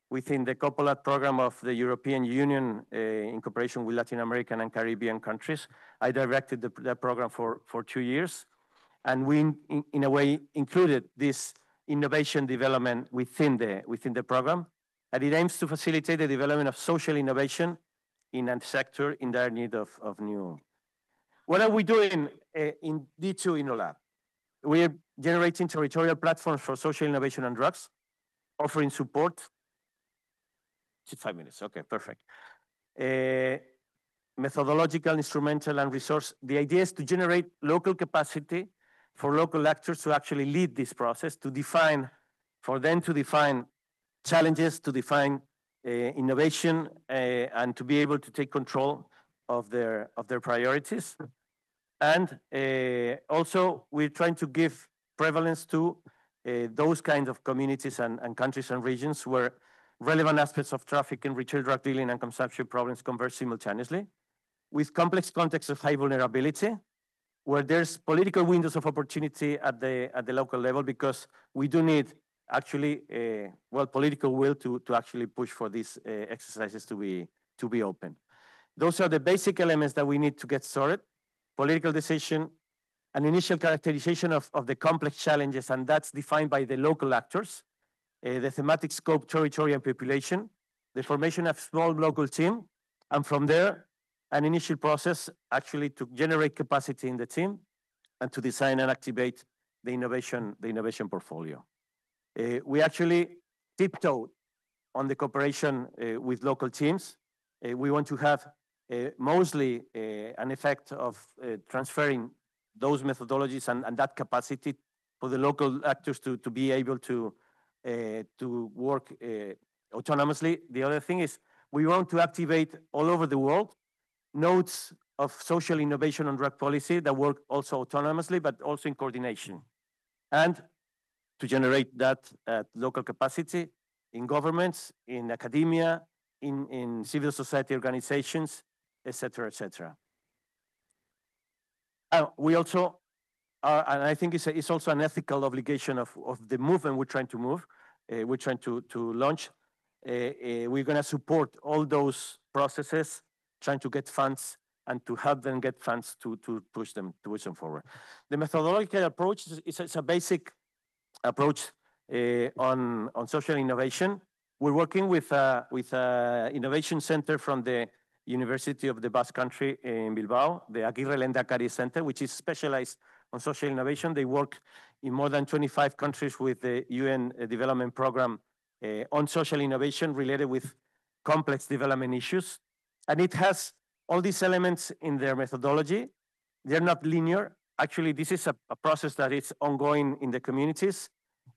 within the Coppola program of the European Union in cooperation with Latin American and Caribbean countries. I directed the program for 2 years. And we, in a way, included this innovation development within the program. And it aims to facilitate the development of social innovation in a sector in dire need of new. What are we doing in D2 InnoLab? We are generating territorial platforms for social innovation and drugs, offering support. 5 minutes, okay, perfect. Methodological, instrumental, and resource. The idea is to generate local capacity for local actors to actually lead this process, to define, for them to define challenges, to define innovation, and to be able to take control of their priorities. And also, we're trying to give prevalence to those kinds of communities and countries and regions where relevant aspects of trafficking, retail drug dealing, and consumption problems converge simultaneously, with complex contexts of high vulnerability, where there's political windows of opportunity at the local level, because we do need actually political will to actually push for these exercises to be open. Those are the basic elements that we need to get started: political decision, an initial characterization of the complex challenges, and that's defined by the local actors, the thematic scope, territory, and population, the formation of small local team, and from there, an initial process actually to generate capacity in the team and to design and activate the innovation portfolio. We actually tiptoed on the cooperation with local teams. We want to have mostly an effect of transferring those methodologies and that capacity for the local actors to be able to work autonomously. The other thing is we want to activate all over the world nodes of social innovation on drug policy that work also autonomously, but also in coordination, and to generate that local capacity in governments, in academia, in civil society organizations, et cetera, et cetera. We also are, and I think it's also an ethical obligation of the movement we're trying to move, we're trying to launch. We're going to support all those processes, trying to get funds and to help them get funds to push them forward. The methodological approach is a basic approach on social innovation. We're working with an innovation center from the University of the Basque Country in Bilbao, the Aguirre Lehendakari Center, which is specialized on social innovation. They work in more than 25 countries with the UN Development Program on social innovation related with complex development issues. And it has all these elements in their methodology. They're not linear. Actually, this is a process that is ongoing in the communities,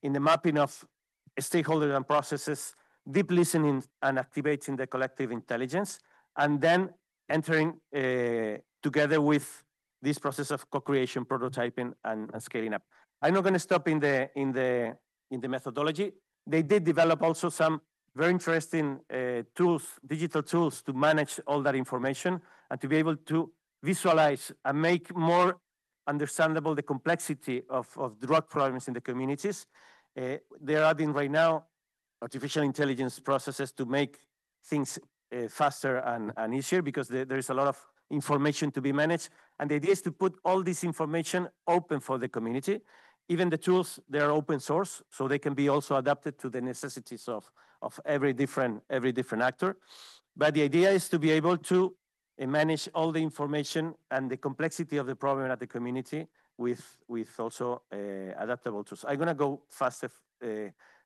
in the mapping of stakeholders and processes, deep listening and activating the collective intelligence, and then entering together with this process of co-creation, prototyping, and scaling up. I'm not going to stop in the methodology. They did develop also some very interesting tools, digital tools, to manage all that information and to be able to visualize and make more understandable the complexity of drug problems in the communities. There are being right now artificial intelligence processes to make things faster and easier, because there is a lot of information to be managed. And the idea is to put all this information open for the community. Even the tools, they are open source, so they can be also adapted to the necessities of every different actor. But the idea is to be able to manage all the information and the complexity of the problem at the community with also adaptable tools. I'm going to go faster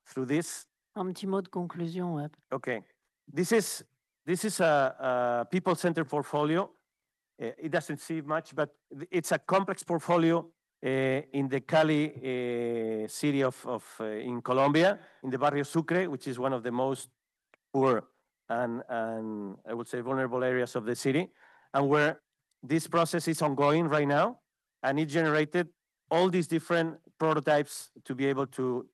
through this. Un petit mot de conclusion. Ouais. Okay. This is a people-centered portfolio. It doesn't seem much, but it's a complex portfolio in the Cali city in Colombia, in the Barrio Sucre, which is one of the most poor and I would say vulnerable areas of the city, and where this process is ongoing right now, and it generated all these different prototypes to be able to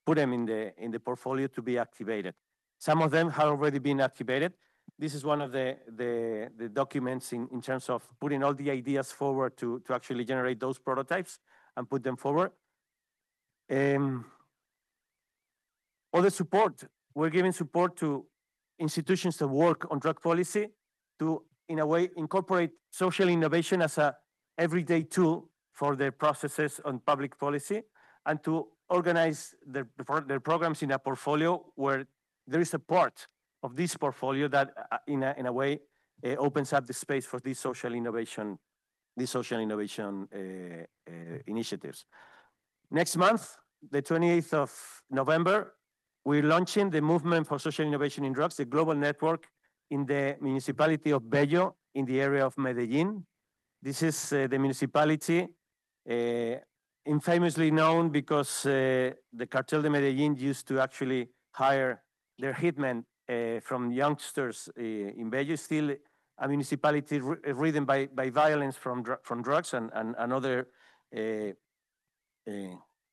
put them in the portfolio to be activated. Some of them have already been activated. This is one of the documents in terms of putting all the ideas forward to actually generate those prototypes and put them forward. Other support, we're giving support to institutions that work on drug policy to, in a way, incorporate social innovation as a everyday tool for their processes on public policy, and to organize their programs in a portfolio where there is a part of this portfolio that, in a way, opens up the space for these social innovation initiatives. Next month, the 28th of November, we're launching the Movement for Social Innovation in Drugs, the global network in the municipality of Bello, in the area of Medellin. This is the municipality infamously known because the Cartel de Medellin used to actually hire their hitmen from youngsters in Bello. Still a municipality ridden by violence from drugs and other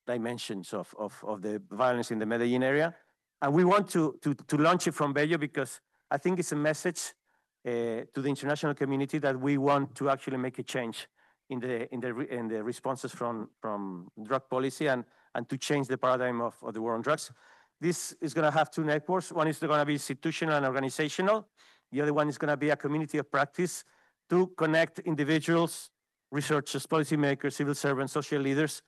dimensions of the violence in the Medellin area. And we want to launch it from Bello because I think it's a message to the international community that we want to actually make a change in the responses from drug policy and to change the paradigm of the war on drugs. This is going to have two networks. One is going to be institutional and organizational. The other one is going to be a community of practice to connect individuals, researchers, policymakers, civil servants, social leaders,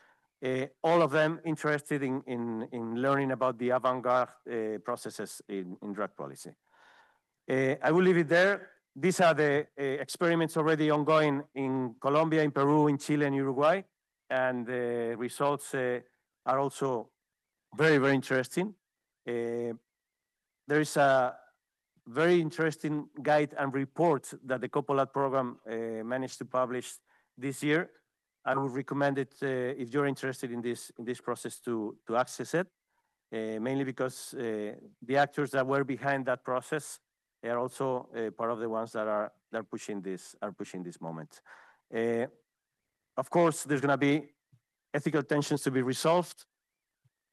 all of them interested in learning about the avant-garde processes in drug policy. I will leave it there. These are the experiments already ongoing in Colombia, in Peru, in Chile, and Uruguay. And the results are also very, very interesting. There is a very interesting guide and report that the Coppolat program managed to publish this year. I would recommend it if you're interested in this process to access it, mainly because the actors that were behind that process, they are also part of the ones that are pushing this moment. Of course, there's going to be ethical tensions to be resolved,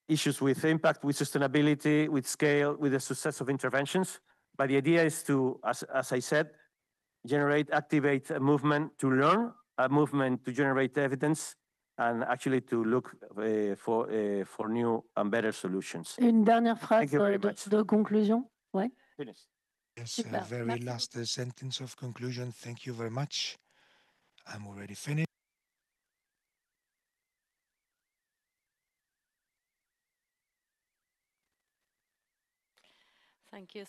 issues with impact, with sustainability, with scale, with the success of interventions. But the idea is to, as I said, activate a movement to learn, a movement to generate evidence, and actually to look for new and better solutions. Une dernière phrase de conclusion. Ouais. Finish. Yes, Super. very Merci last sentence of conclusion. Thank you very much. I'm already finished.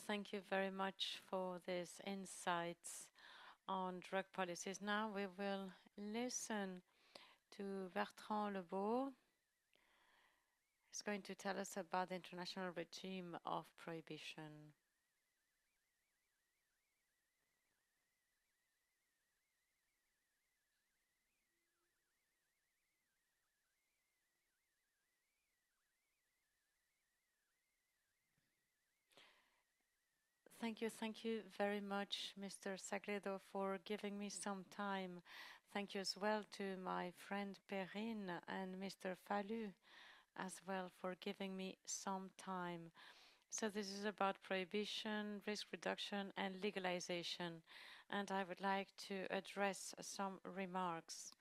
Thank you very much for these insights on drug policies. Now we will listen to Bertrand LEBEAU. He's going to tell us about the international regime of prohibition. Thank you very much, Mr. Sagredo, for giving me some time. Thank you as well to my friend Perrine and Mr. Fallu as well for giving me some time. So this is about prohibition, risk reduction, and legalization. And I would like to address some remarks.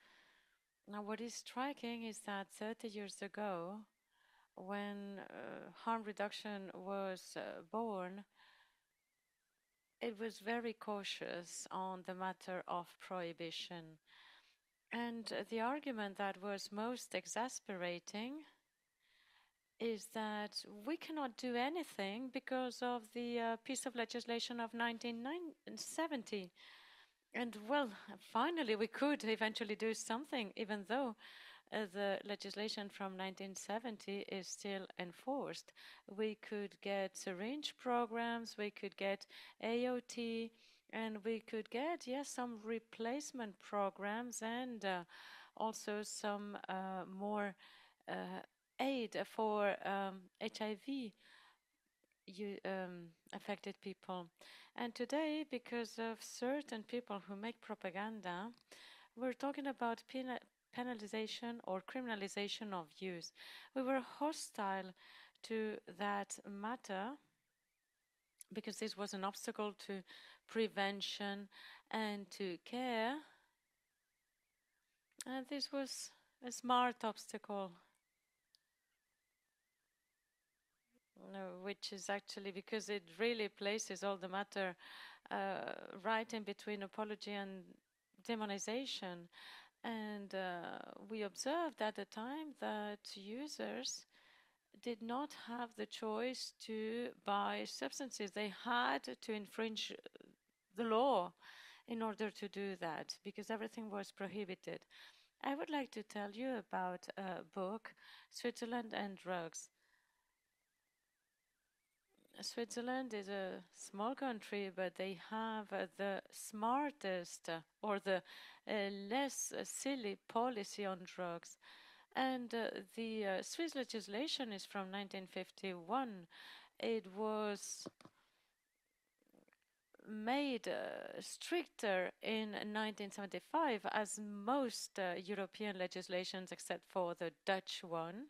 Now, what is striking is that 30 years ago, when harm reduction was born, it was very cautious on the matter of prohibition. And the argument that was most exasperating is that we cannot do anything because of the piece of legislation of 1970. And well, finally we could eventually do something, even though the legislation from 1970 is still enforced. We could get syringe programs, we could get AOT, and we could get, yes, some replacement programs and also some more aid for HIV affected people. And today, because of certain people who make propaganda, we're talking about penalization or criminalization of use. We were hostile to that matter because this was an obstacle to prevention and to care. And this was a smart obstacle, which is actually because it really places all the matter right in between apology and demonization. And we observed at the time that users did not have the choice to buy substances. They had to infringe the law in order to do that because everything was prohibited. I would like to tell you about a book, Switzerland and Drugs. Switzerland is a small country, but they have the smartest or the less silly policy on drugs. And the Swiss legislation is from 1951. It was made stricter in 1975, as most European legislations, except for the Dutch one.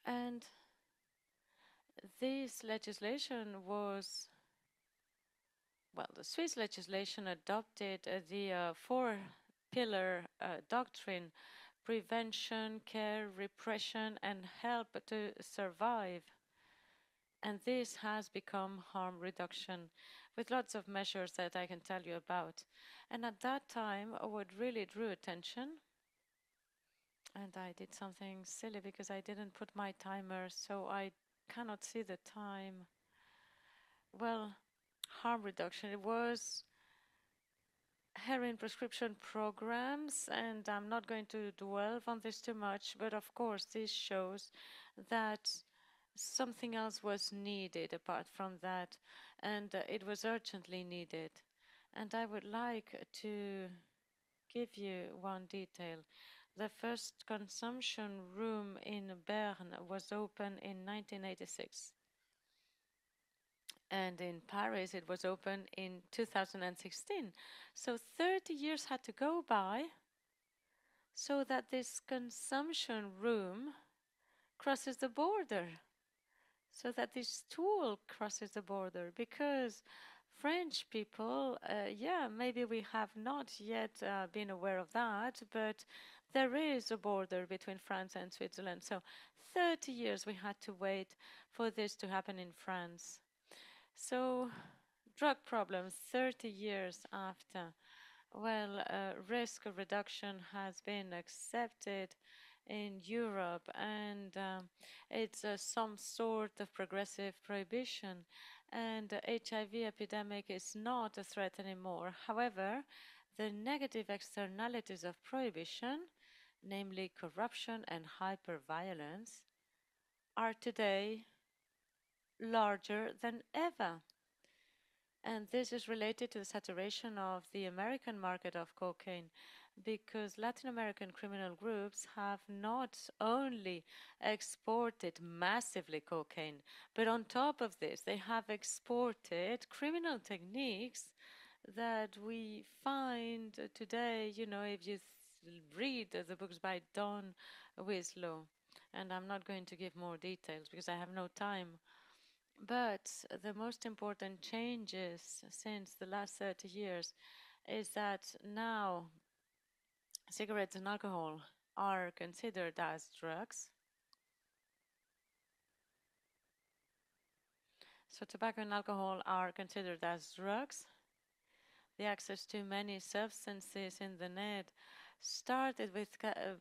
And this legislation was, well, the Swiss legislation adopted the four-pillar doctrine: prevention, care, repression, and help to survive. And this has become harm reduction with lots of measures that I can tell you about. And at that time, what really drew attention, and I did something silly because I didn't put my timer, so I cannot see the time. Well, harm reduction, it was heroin prescription programs, and I'm not going to dwell on this too much, but of course this shows that something else was needed apart from that, and it was urgently needed. And I would like to give you one detail. The first consumption room in Bern was open in 1986. And in Paris, it was open in 2016. So 30 years had to go by so that this consumption room crosses the border, so that this tool crosses the border, because French people, yeah, maybe we have not yet been aware of that, but there is a border between France and Switzerland. So 30 years we had to wait for this to happen in France. So drug problems 30 years after. Well, risk reduction has been accepted in Europe, and it's some sort of progressive prohibition, and the HIV epidemic is not a threat anymore. However, the negative externalities of prohibition, namely corruption and hyperviolence, are today larger than ever. And this is related to the saturation of the American market of cocaine, because Latin American criminal groups have not only exported massively cocaine, but on top of this, they have exported criminal techniques that we find today, you know, if you read the books by Don Winslow. And I'm not going to give more details because I have no time. But the most important changes since the last 30 years is that now cigarettes and alcohol are considered as drugs. So tobacco and alcohol are considered as drugs. The access to many substances in the net started with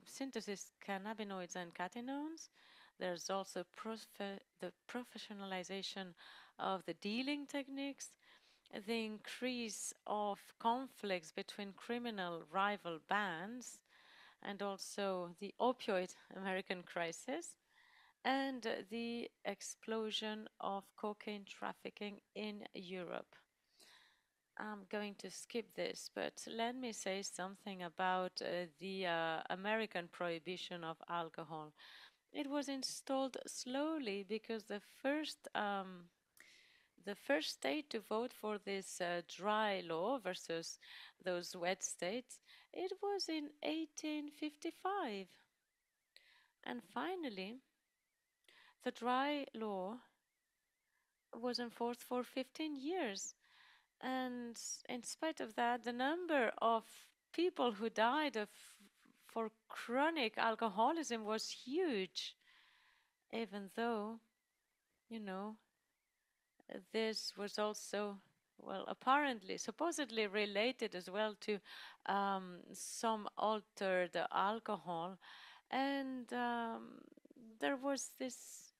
synthesis cannabinoids and catechinones. There's also the professionalization of the dealing techniques, the increase of conflicts between criminal rival bands, and also the opioid American crisis, and the explosion of cocaine trafficking in Europe. I'm going to skip this, but let me say something about the American prohibition of alcohol. It was installed slowly because the first state to vote for this dry law versus those wet states, it was in 1855. And finally, the dry law was enforced for 15 years. And in spite of that, the number of people who died for chronic alcoholism was huge, even though, you know, this was also, well, apparently, supposedly related as well to some altered alcohol. And there was this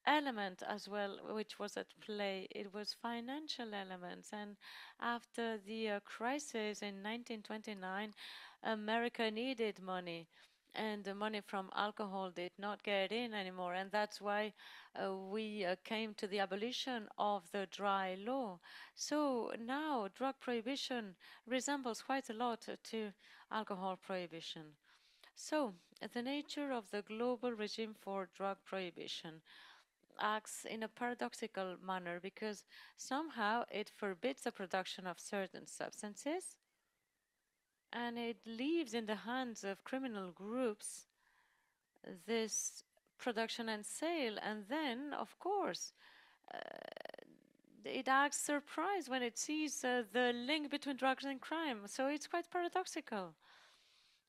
element as well which was at play. It was financial elements, and after the crisis in 1929, America needed money, and the money from alcohol did not get in anymore, and that's why we came to the abolition of the dry law. So now drug prohibition resembles quite a lot to alcohol prohibition. So the nature of the global regime for drug prohibition acts in a paradoxical manner, because somehow it forbids the production of certain substances and it leaves in the hands of criminal groups this production and sale. And then, of course, it acts surprised when it sees the link between drugs and crime. So it's quite paradoxical.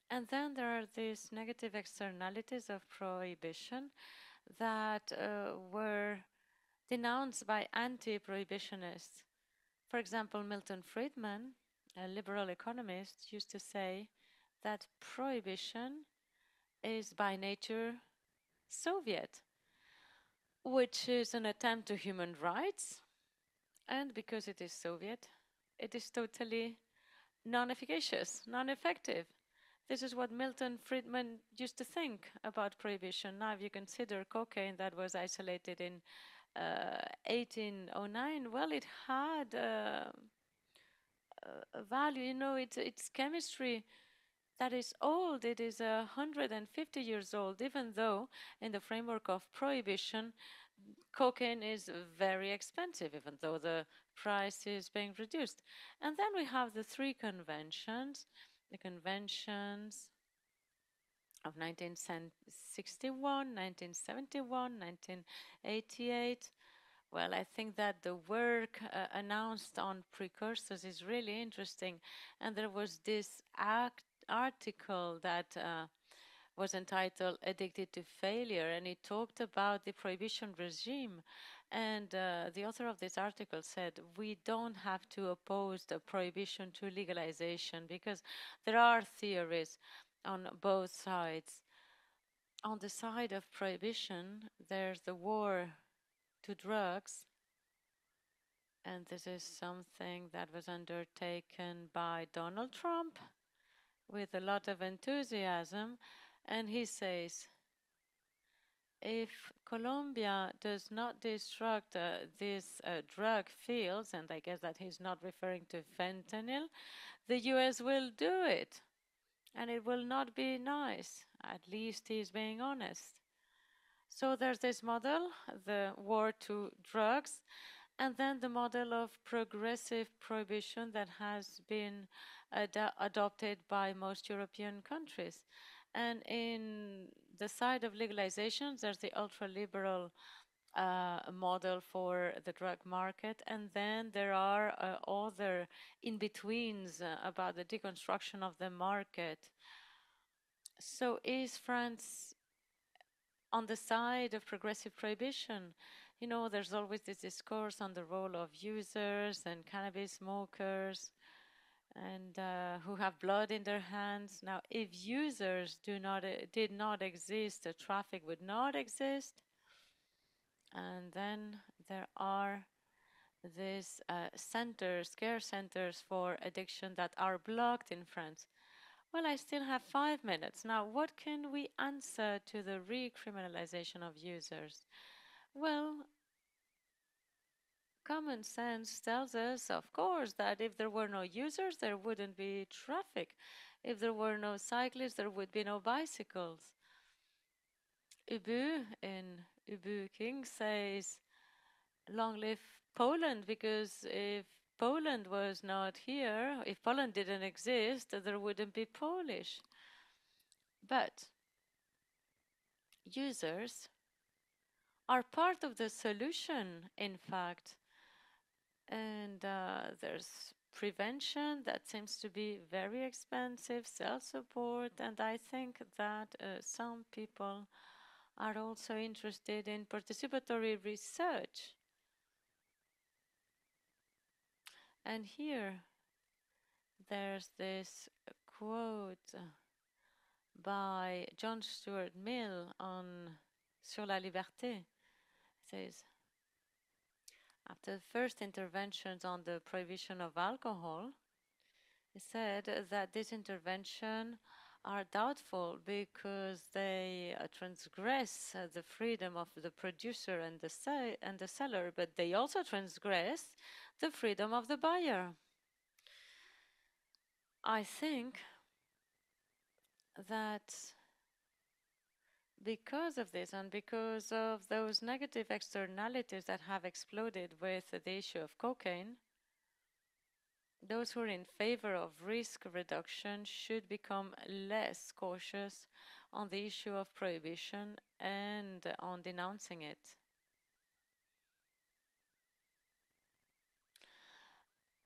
And then there are these negative externalities of prohibition that were denounced by anti-prohibitionists. For example, Milton Friedman, a liberal economist, used to say that prohibition is by nature Soviet, which is an attempt to human rights, and because it is Soviet, it is totally non-efficacious, non-effective. This is what Milton Friedman used to think about prohibition. Now, if you consider cocaine that was isolated in 1809, well, it had a value. You know, it's chemistry that is old. It is 150 years old, even though in the framework of prohibition, cocaine is very expensive, even though the price is being reduced. And then we have the three conventions, the conventions of 1961, 1971, 1988. Well, I think that the work announced on precursors is really interesting. And there was this article that was entitled Addicted to Failure, and it talked about the prohibition regime. And the author of this article said, we don't have to oppose the prohibition to legalization because there are theories on both sides. On the side of prohibition, there's the war to drugs, and this is something that was undertaken by Donald Trump with a lot of enthusiasm. And he says, if Colombia does not destruct these drug fields, and I guess that he's not referring to fentanyl, the US will do it. And it will not be nice. At least he's being honest. So there's this model, the war to drugs, and then the model of progressive prohibition that has been adopted by most European countries. And in the side of legalization, there's the ultra-liberal model for the drug market. And then there are other in-betweens about the deconstruction of the market. So is France on the side of progressive prohibition? You know, there's always this discourse on the role of users and cannabis smokers and who have blood in their hands. Now, if users did not exist, the traffic would not exist. And then there are these care centers for addiction that are blocked in France. Well, I still have 5 minutes. Now, what can we answer to the recriminalization of users? Well, common sense tells us, of course, that if there were no users, there wouldn't be traffic. If there were no cyclists, there would be no bicycles. Ubu in Ubu King says, long live Poland, because if Poland was not here, if Poland didn't exist, there wouldn't be Polish. But users are part of the solution, in fact. And there's prevention that seems to be very expensive, self-support, and I think that some people are also interested in participatory research. And here, there's this quote by John Stuart Mill on Sur la Liberté. It says, after the first interventions on the prohibition of alcohol, he said that these interventions are doubtful because they transgress the freedom of the producer and the seller, but they also transgress the freedom of the buyer. I think that because of this and because of those negative externalities that have exploded with the issue of cocaine, those who are in favor of risk reduction should become less cautious on the issue of prohibition and on denouncing it.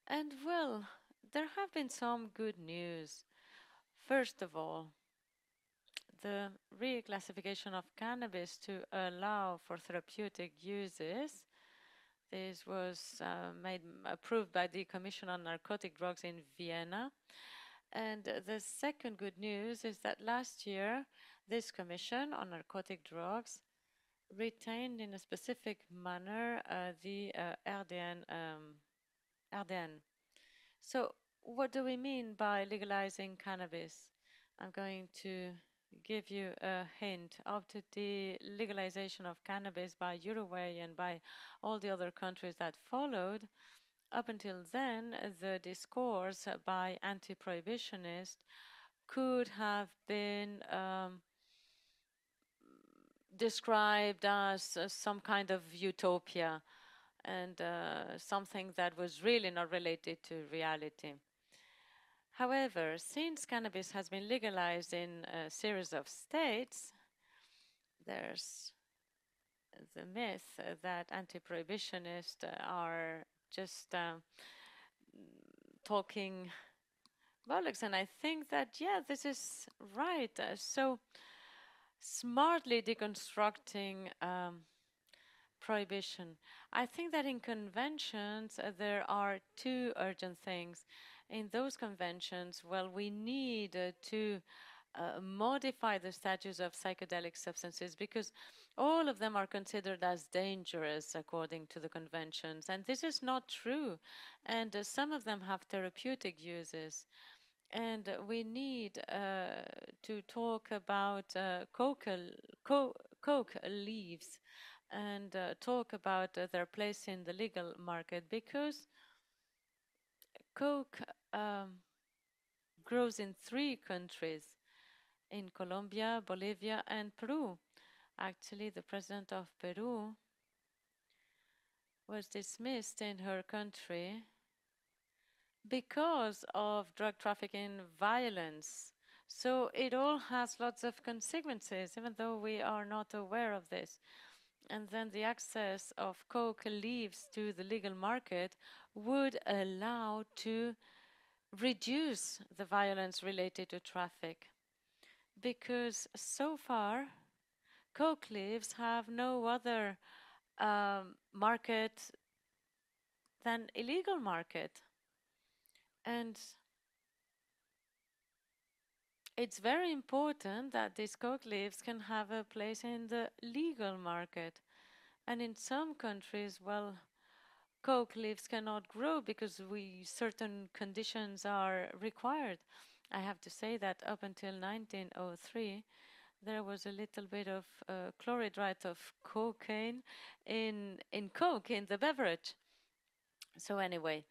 And well, there have been some good news. First of all, the reclassification of cannabis to allow for therapeutic uses. This was approved by the Commission on Narcotic Drugs in Vienna. And the second good news is that last year, this Commission on Narcotic Drugs retained in a specific manner the RDN. So what do we mean by legalizing cannabis? I'm going to give you a hint. After the legalization of cannabis by Uruguay and by all the other countries that followed, up until then, the discourse by anti-prohibitionists could have been described as some kind of utopia and something that was really not related to reality. However, since cannabis has been legalized in a series of states, there's the myth that anti-prohibitionists are just talking bollocks. And I think that, yeah, this is right. So smartly deconstructing prohibition. I think that in conventions, there are two urgent things. In those conventions, well, we need to modify the status of psychedelic substances because all of them are considered as dangerous according to the conventions. And this is not true. And some of them have therapeutic uses. And we need to talk about coke leaves and talk about their place in the legal market because coke grows in 3 countries, in Colombia, Bolivia, and Peru. Actually, the president of Peru was dismissed in her country because of drug trafficking violence. So it all has lots of consequences, even though we are not aware of this. And then the access of coke leaves to the legal market would allow to reduce the violence related to traffic. Because so far, coke leaves have no other market than illegal market. And it's very important that these coke leaves can have a place in the legal market. And in some countries, well, coke leaves cannot grow because certain conditions are required. I have to say that up until 1903, there was a little bit of chloride of cocaine in coke, in the beverage. So anyway,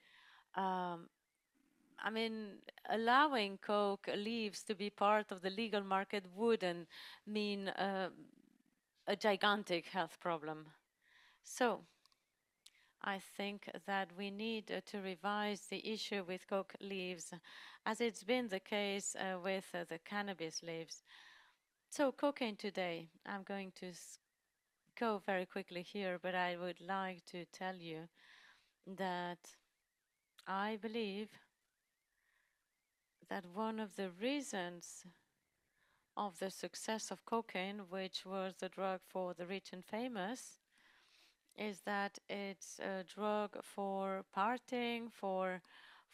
I mean, allowing coke leaves to be part of the legal market wouldn't mean a gigantic health problem. So I think that we need to revise the issue with coke leaves, as it's been the case with the cannabis leaves. So cocaine today, I'm going to go very quickly here, but I would like to tell you that I believe that one of the reasons of the success of cocaine, which was the drug for the rich and famous, is that it's a drug for partying, for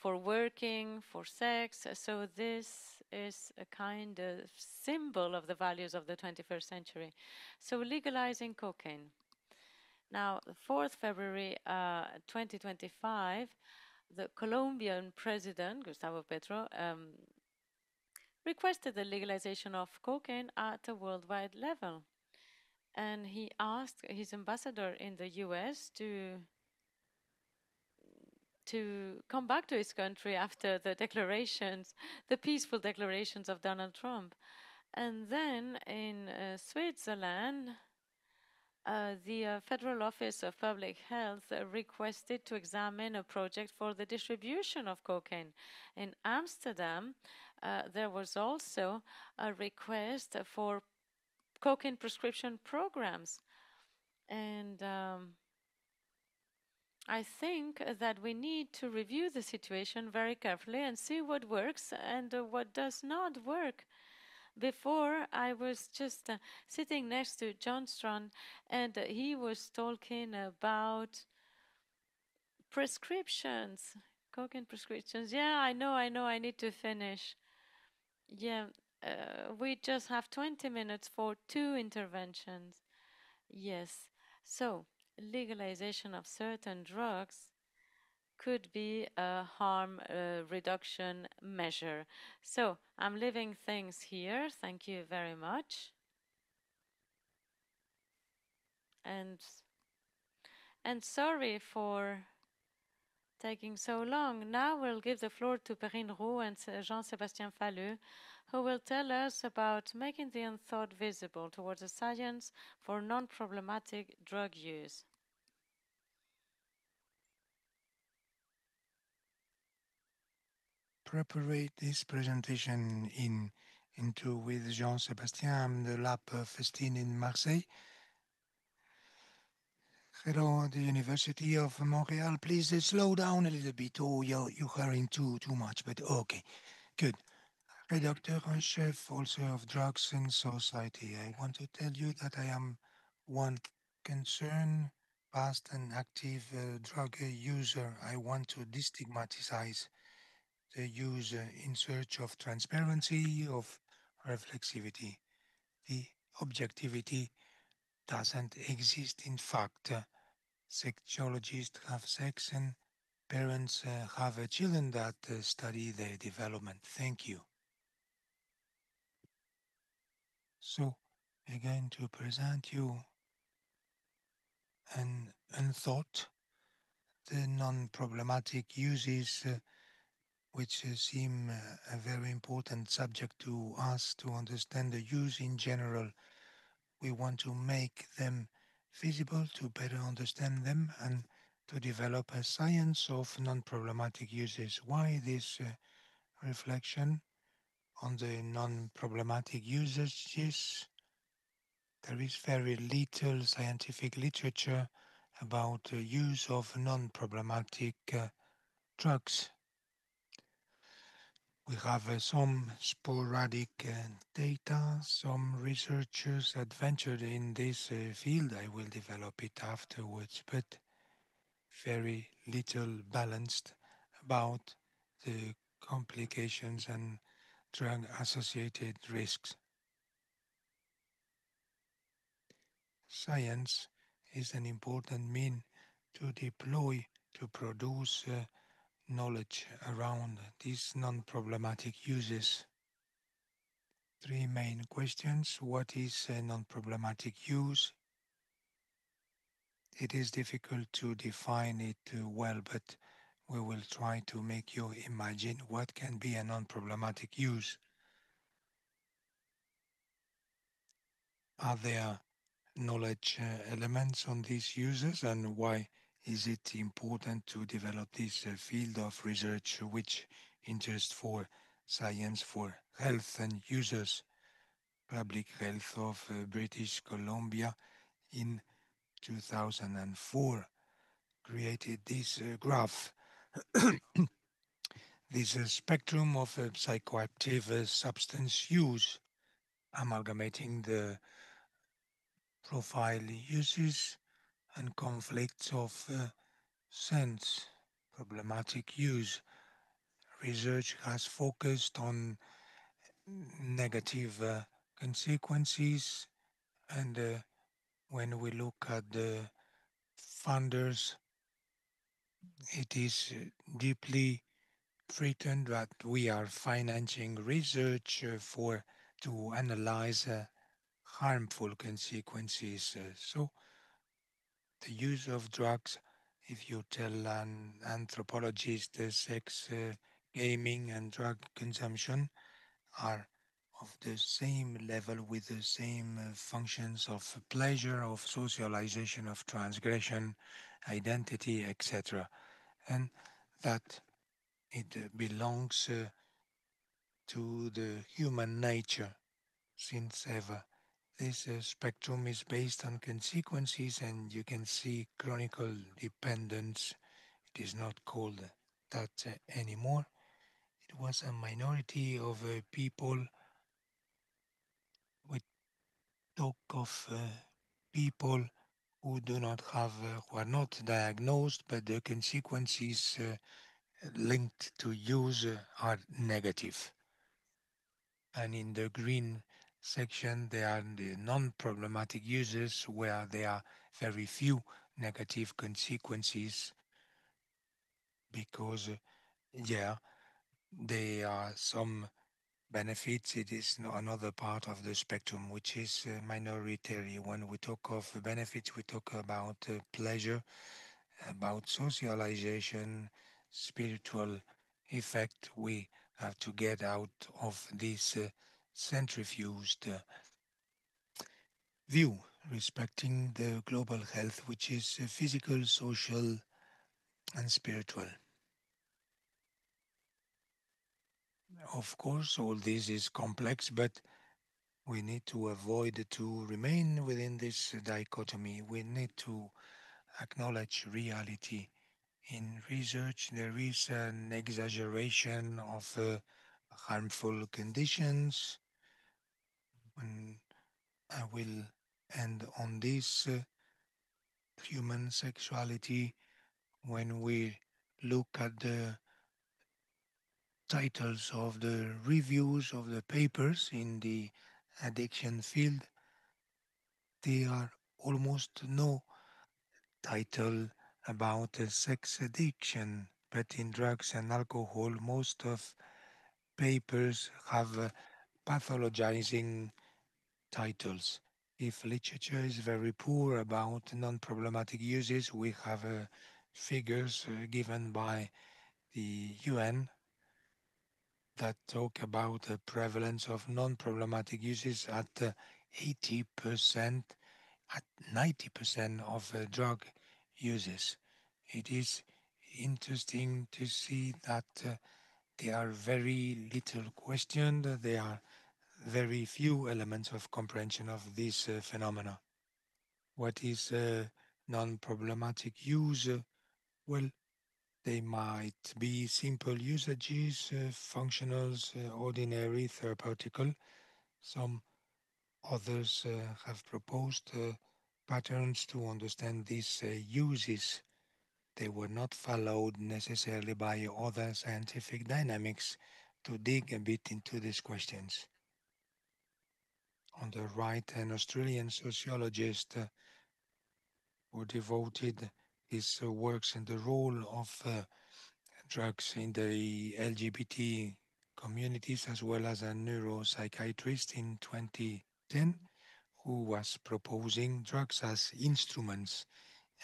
working, for sex. So this is a kind of symbol of the values of the 21st century. So legalizing cocaine. Now, the 4th February 2025, the Colombian president, Gustavo Petro, requested the legalization of cocaine at a worldwide level. And he asked his ambassador in the US to come back to his country after the declarations, the peaceful declarations of Donald Trump. And then in Switzerland, the Federal Office of Public Health requested to examine a project for the distribution of cocaine. In Amsterdam, there was also a request for cocaine prescription programs. And I think that we need to review the situation very carefully and see what works and what does not work. Before, I was just sitting next to John Strachan, and he was talking about prescriptions, cocaine prescriptions. Yeah, I know, I need to finish. Yeah, we just have 20 minutes for 2 interventions. Yes, so legalization of certain drugs could be a harm reduction measure. So I'm leaving things here. Thank you very much. And sorry for taking so long. Now we'll give the floor to Perrine ROUX and Jean-Sébastien FALLU, who will tell us about making the unthought visible towards a science for non-problematic drug use. Prepare this presentation into with Jean-Sébastien, the lab 15 in Marseille. Hello, the University of Montreal. Please slow down a little bit. Oh, you're hurrying too much, but okay, good. Redacteur en chef also of drugs in society. I want to tell you that I am one concerned, past and active drug user. I want to destigmatize the user in search of transparency, of reflexivity. The objectivity doesn't exist. In fact, sexologists have sex and parents have children that study their development. Thank you. So, we're going to present you an unthought, the non-problematic uses which seem a very important subject to us to understand the use in general. We want to make them visible, to better understand them, and to develop a science of non-problematic uses. Why this reflection on the non-problematic usages? There is very little scientific literature about the use of non-problematic drugs. We have some sporadic data. Some researchers have ventured in this field. I will develop it afterwards, but very little balanced about the complications and drug-associated risks. Science is an important mean to deploy, to produce knowledge around these non-problematic uses. 3 main questions. What is a non-problematic use? It is difficult to define it well, but we will try to make you imagine what can be a non-problematic use. Are there knowledge elements on these uses, and why is it important to develop this field of research which interests for science for health and users? Public Health of British Columbia in 2004 created this graph, this spectrum of psychoactive substance use, amalgamating the profile uses and conflicts of sense, problematic use. Research has focused on negative consequences, and when we look at the funders, it is deeply threatened that we are financing research to analyze harmful consequences. So the use of drugs, if you tell an anthropologist sex, gaming and drug consumption are of the same level with the same functions of pleasure, of socialization, of transgression, identity, etc. And that it belongs to the human nature since ever. This spectrum is based on consequences, and you can see chronicle dependence. It is not called that anymore. It was a minority of people. We talk of people who do not have, who are not diagnosed, but the consequences linked to use are negative. And in the green section, there are the non-problematic uses where there are very few negative consequences because, yeah, there are some benefits. It is another part of the spectrum which is minoritary. When we talk of benefits, we talk about pleasure, about socialization, spiritual effect we have to get out of this centrifuged view respecting the global health, which is physical, social, and spiritual. Of course, all this is complex, but we need to avoid to remain within this dichotomy. We need to acknowledge reality. In research, there is an exaggeration of harmful conditions. And I will end on this human sexuality when we look at the titles of the reviews of the papers in the addiction field. There are almost no title about sex addiction, but in drugs and alcohol, most of papers have pathologizing titles. If literature is very poor about non-problematic uses, we have figures given by the UN that talk about the prevalence of non-problematic uses at 80%, at 90% of drug uses. It is interesting to see that there are very little questioned. There are very few elements of comprehension of this phenomena. What is non-problematic use? Well, they might be simple usages, functionals, ordinary, therapeutical. Some others have proposed patterns to understand these uses. They were not followed necessarily by other scientific dynamics to dig a bit into these questions. On the right, an Australian sociologist who devoted his works in the role of drugs in the LGBT communities, as well as a neuropsychiatrist in 2010, who was proposing drugs as instruments,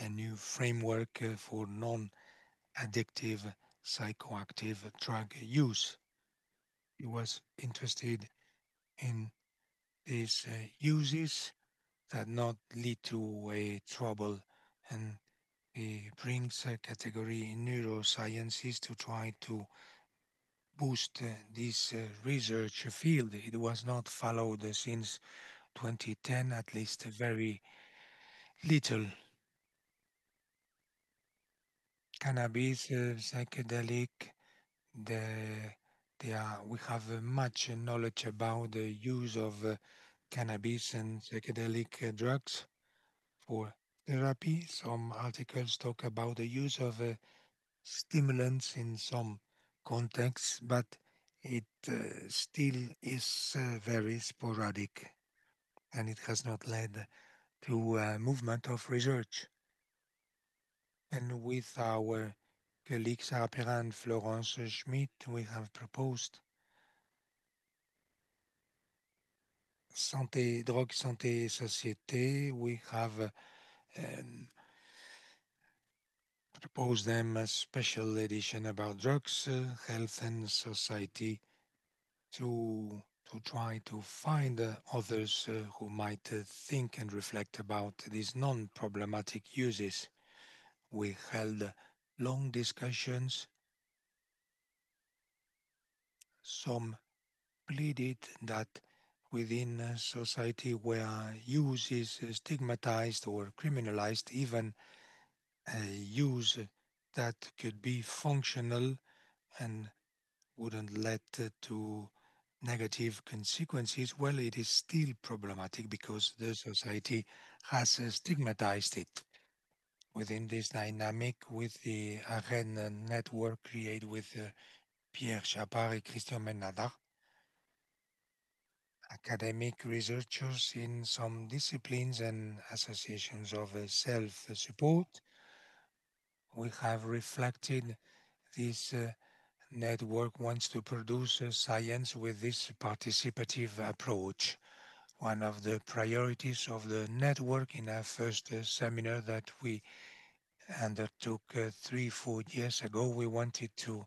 a new framework for non-addictive psychoactive drug use. He was interested in these uses that not lead to a trouble, and he brings a category in neurosciences to try to boost this research field. It was not followed since 2010, at least very little. Cannabis, psychedelic, the, we have much knowledge about the use of cannabis and psychedelic drugs for therapy. Some articles talk about the use of stimulants in some contexts, but it still is very sporadic, and it has not led to a movement of research. And with our colleagues Sarah Perrin and Florence Schmidt, we have proposed Santé, Drogue, Santé et Société. We have proposed them a special edition about drugs, health and society to to try to find others who might think and reflect about these non-problematic uses. We held long discussions. Some pleaded that within a society where use is stigmatized or criminalized, even a use that could be functional and wouldn't lead to negative consequences, well, it is still problematic because the society has stigmatized it. Within this dynamic, with the AREN network created with Pierre Chapard and Christian Menada, academic researchers in some disciplines and associations of self-support, we have reflected this network wants to produce science with this participative approach. One of the priorities of the network in our first seminar that we undertook 3-4 years ago, we wanted to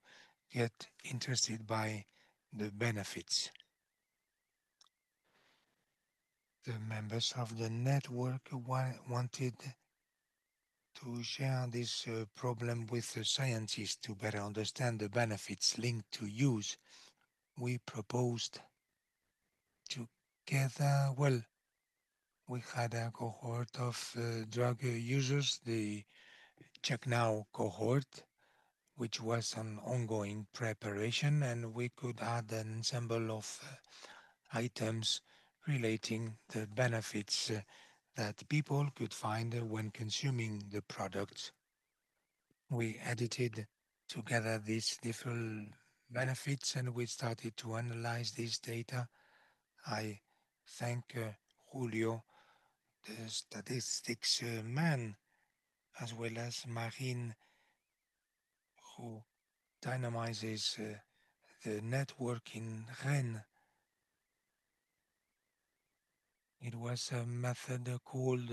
get interested by the benefits. The members of the network wanted to share this problem with the scientists to better understand the benefits linked to use. We proposed together, well, we had a cohort of drug users, the Check Now cohort, which was an ongoing preparation, and we could add an ensemble of items relating the benefits that people could find when consuming the products. We edited together these different benefits and we started to analyze this data. I thank Julio, the statistics man, as well as Marine, who dynamizes the network in Rennes. It was a method called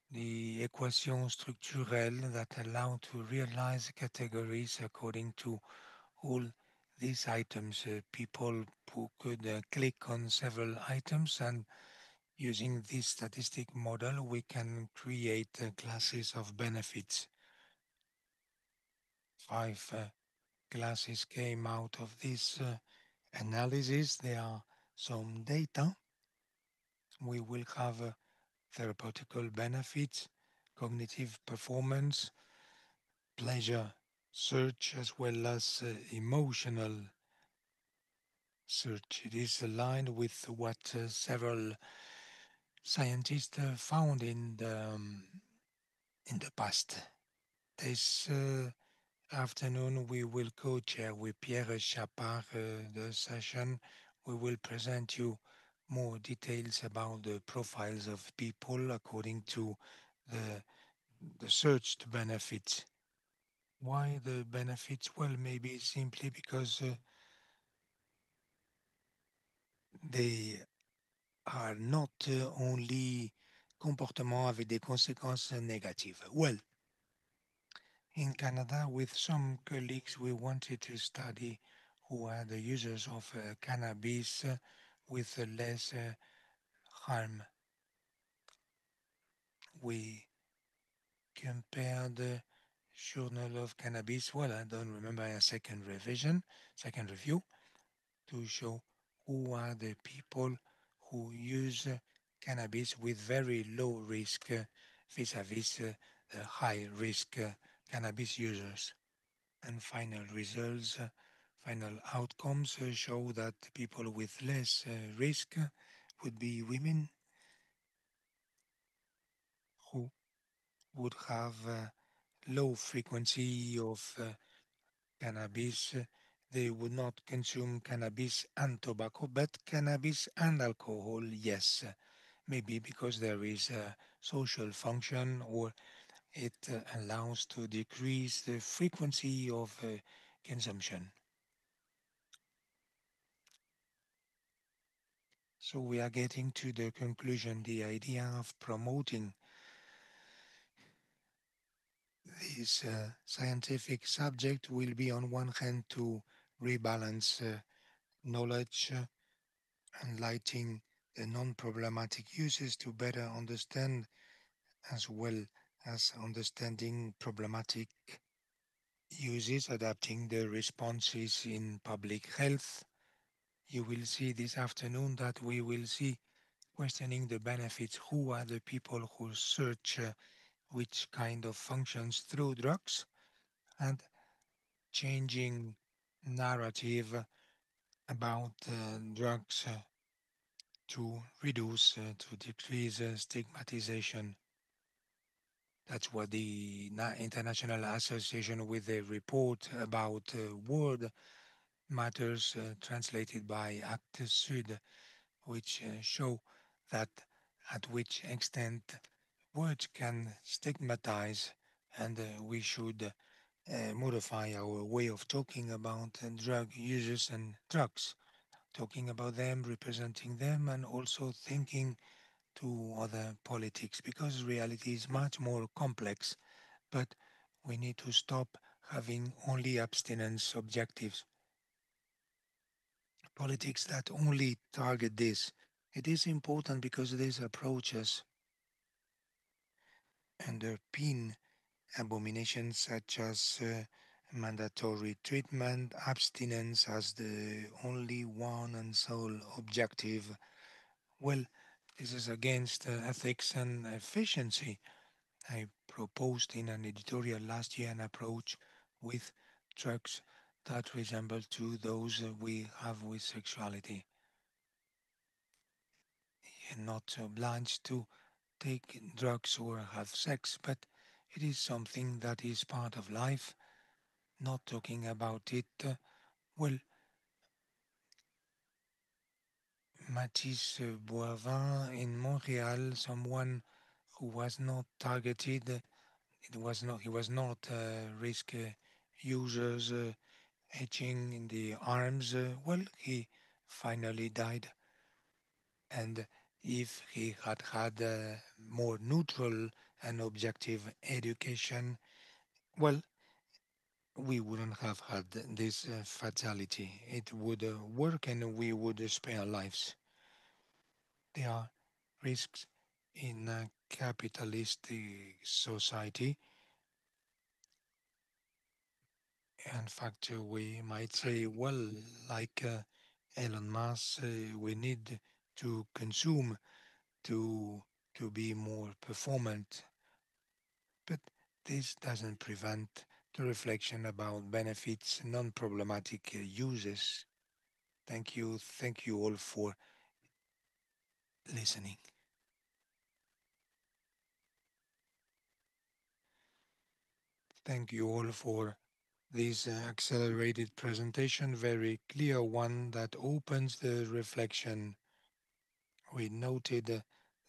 the équation structurelle that allowed to realize categories according to all these items. People who could click on several items, and using this statistic model, we can create classes of benefits. 5 classes came out of this analysis. There are some data. We will have therapeutical benefits, cognitive performance, pleasure search, as well as emotional search. It is aligned with what several scientists found in the past. This afternoon, we will co-chair with Pierre Chapard the session. We will present you more details about the profiles of people according to the searched benefits. Why the benefits? Well, maybe simply because they are not only comportements avec des conséquences négatives. Well, in Canada, with some colleagues, we wanted to study who are the users of cannabis with less harm. We compared the Journal of Cannabis, well, I don't remember a second review, to show who are the people who use cannabis with very low risk vis-a-vis the high risk cannabis users. And final results, final outcomes show that people with less risk would be women who would have low frequency of cannabis. They would not consume cannabis and tobacco, but cannabis and alcohol, yes. Maybe because there is a social function, or it allows to decrease the frequency of consumption. So we are getting to the conclusion. The idea of promoting this scientific subject will be, on one hand, to rebalance knowledge enlightening the non-problematic uses to better understand, as well as understanding problematic uses, adapting the responses in public health. You will see this afternoon that we will see questioning the benefits, who are the people who search which kind of functions through drugs, and changing narrative about drugs to reduce, to decrease stigmatization. That's what the International Association with a report about word matters translated by ATHS-2025, which show that at which extent words can stigmatize, and we should modify our way of talking about drug users and drugs, talking about them, representing them, and also thinking to other politics, because reality is much more complex. But we need to stop having only abstinence objectives, politics that only target this. It is important because these approaches underpin abominations such as mandatory treatment, abstinence as the only one and sole objective. Well, this is against ethics and efficiency. I proposed in an editorial last year an approach with drugs that resemble to those we have with sexuality. You're not obliged to take drugs or have sex, but it is something that is part of life. Not talking about it, well, Mathis Boivin in Montreal, someone who was not targeted, he was not risk users etching in the arms. Well, he finally died, and if he had had more neutral and objective education, well, we wouldn't have had this fatality. It would work and we would spare lives. There are risks in a capitalistic society. In fact, we might say, well, like Elon Musk, we need to consume to be more performant. But this doesn't prevent the reflection about benefits, non-problematic uses. Thank you all for listening. Thank you all for this accelerated presentation, very clear one that opens the reflection. We noted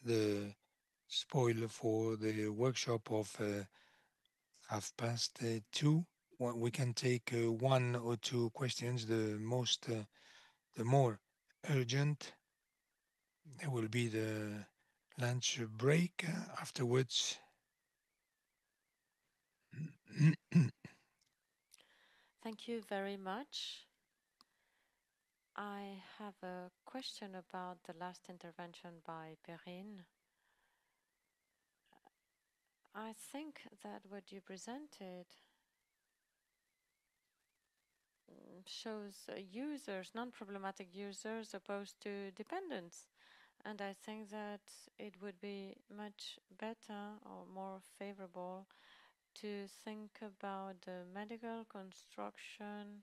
the spoiler for the workshop of 2:30. We can take one or two questions, the more urgent. There will be the lunch break afterwards. Thank you very much. I have a question about the last intervention by Perrine. I think that what you presented shows users, non-problematic users opposed to dependents. And I think that it would be much better or more favorable to think about the medical construction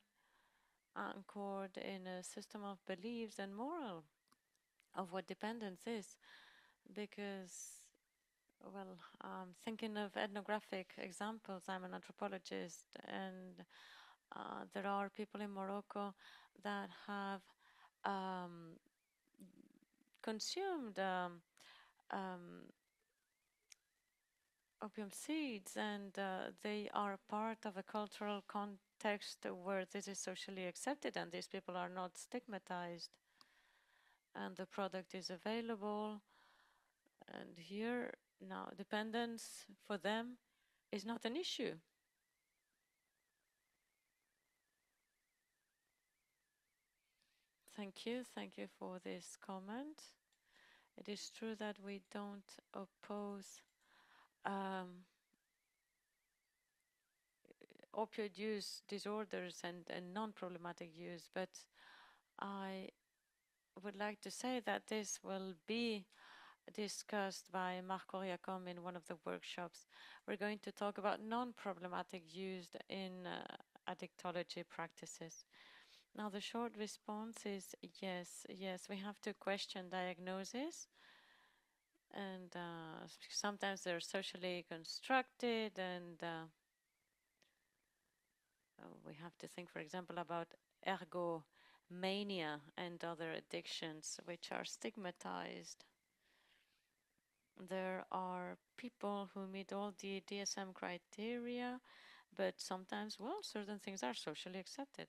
anchored in a system of beliefs and moral of what dependence is. Because, well, I'm thinking of ethnographic examples. I'm an anthropologist, and there are people in Morocco that have consumed opium seeds, and they are part of a cultural context where this is socially accepted, and these people are not stigmatized, and the product is available. And here now, dependence for them is not an issue. Thank you. Thank you for this comment. It is true that we don't oppose opioid use disorders and non-problematic use, but I would like to say that this will be discussed by Marco Riacom in one of the workshops. We're going to talk about non-problematic use in addictology practices. Now, the short response is yes, yes, we have to question diagnosis. And sometimes they're socially constructed, and we have to think, for example, about ergomania and other addictions which are stigmatized. There are people who meet all the DSM criteria, but sometimes, well, certain things are socially accepted.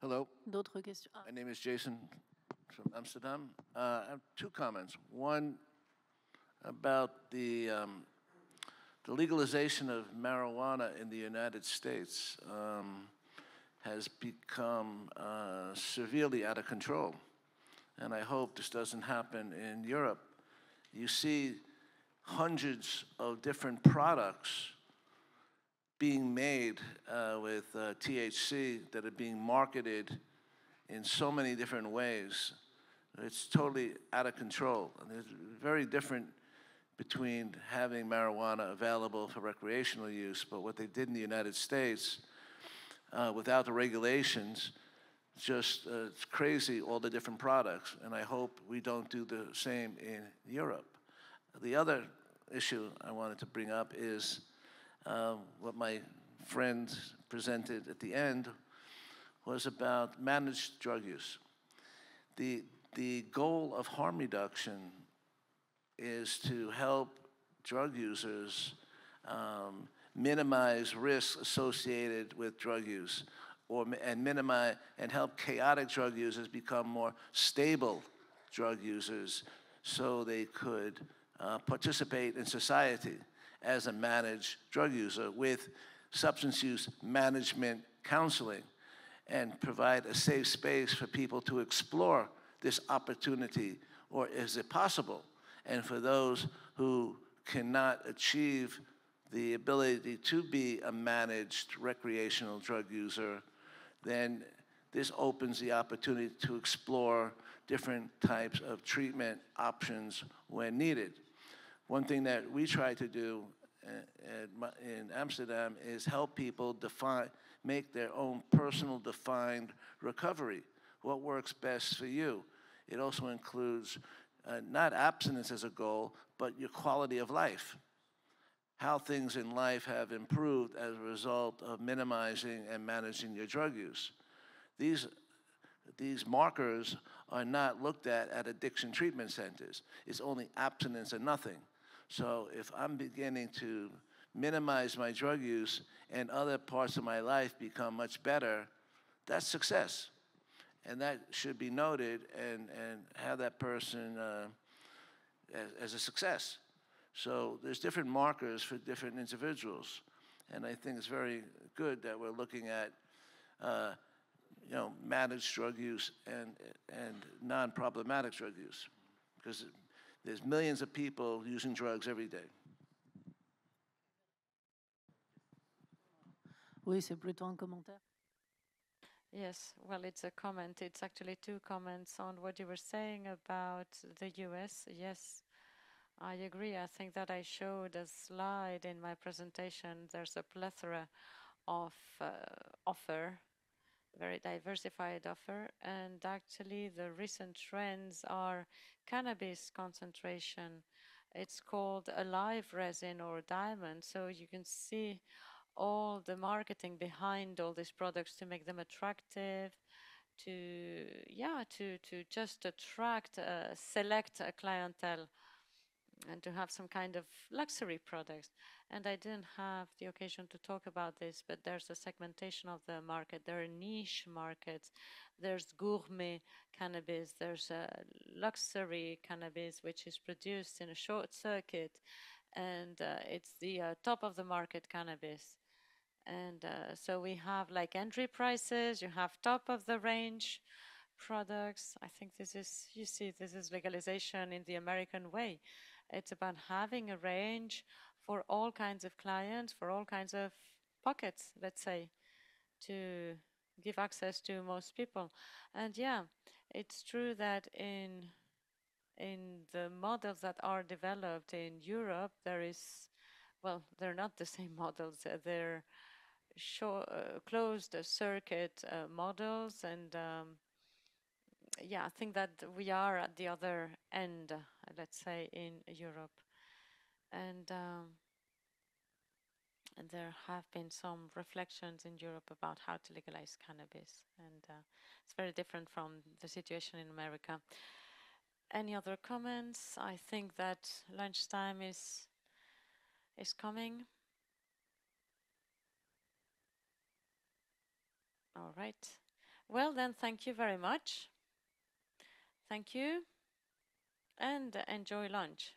Hello, D'autres questions? my name is Jason from Amsterdam. I have two comments. One about the legalization of marijuana in the United States has become severely out of control. And I hope this doesn't happen in Europe. You see hundreds of different products being made with THC that are being marketed in so many different ways. It's totally out of control. And it's very different between having marijuana available for recreational use, but what they did in the United States without the regulations, just it's crazy, all the different products, and I hope we don't do the same in Europe. The other issue I wanted to bring up is what my friend presented at the end was about managed drug use. The goal of harm reduction is to help drug users minimize risks associated with drug use, and help chaotic drug users become more stable drug users so they could participate in society as a managed drug user with substance use management counseling, and provide a safe space for people to explore this opportunity, or is it possible? And for those who cannot achieve the ability to be a managed recreational drug user, then this opens the opportunity to explore different types of treatment options when needed. One thing that we try to do in Amsterdam is help people make their own personal defined recovery. What works best for you? It also includes not abstinence as a goal, but your quality of life. How things in life have improved as a result of minimizing and managing your drug use. These markers are not looked at addiction treatment centers. It's only abstinence and nothing. So if I'm beginning to minimize my drug use and other parts of my life become much better, that's success. And that should be noted and have that person as a success. So there's different markers for different individuals. And I think it's very good that we're looking at managed drug use and non-problematic drug use, because there's millions of people using drugs every day. Oui, c'est plutôt un commentaire. Yes, well, it's a comment. It's actually two comments on what you were saying about the US. Yes, I agree. I think that I showed a slide in my presentation. There's a plethora of offer, very diversified offer, and actually the recent trends are cannabis concentration. It's called a live resin or diamond, so you can see all the marketing behind all these products to make them attractive, to just attract select a clientele and to have some kind of luxury products. And I didn't have the occasion to talk about this, but there's a segmentation of the market. There are niche markets. There's gourmet cannabis. There's a luxury cannabis, which is produced in a short circuit. And it's the top of the market cannabis. And so we have like entry prices, you have top of the range products. I think this is, you see, this is legalization in the American way. It's about having a range for all kinds of clients, for all kinds of pockets, let's say, to give access to most people. And yeah, it's true that in the models that are developed in Europe, there is, well, they're not the same models. They're closed circuit models, and yeah, I think that we are at the other end, let's say, in Europe. And there have been some reflections in Europe about how to legalize cannabis, and it's very different from the situation in America. Any other comments? I think that lunchtime is coming. All right. Well, then, thank you very much. Thank you, and enjoy lunch.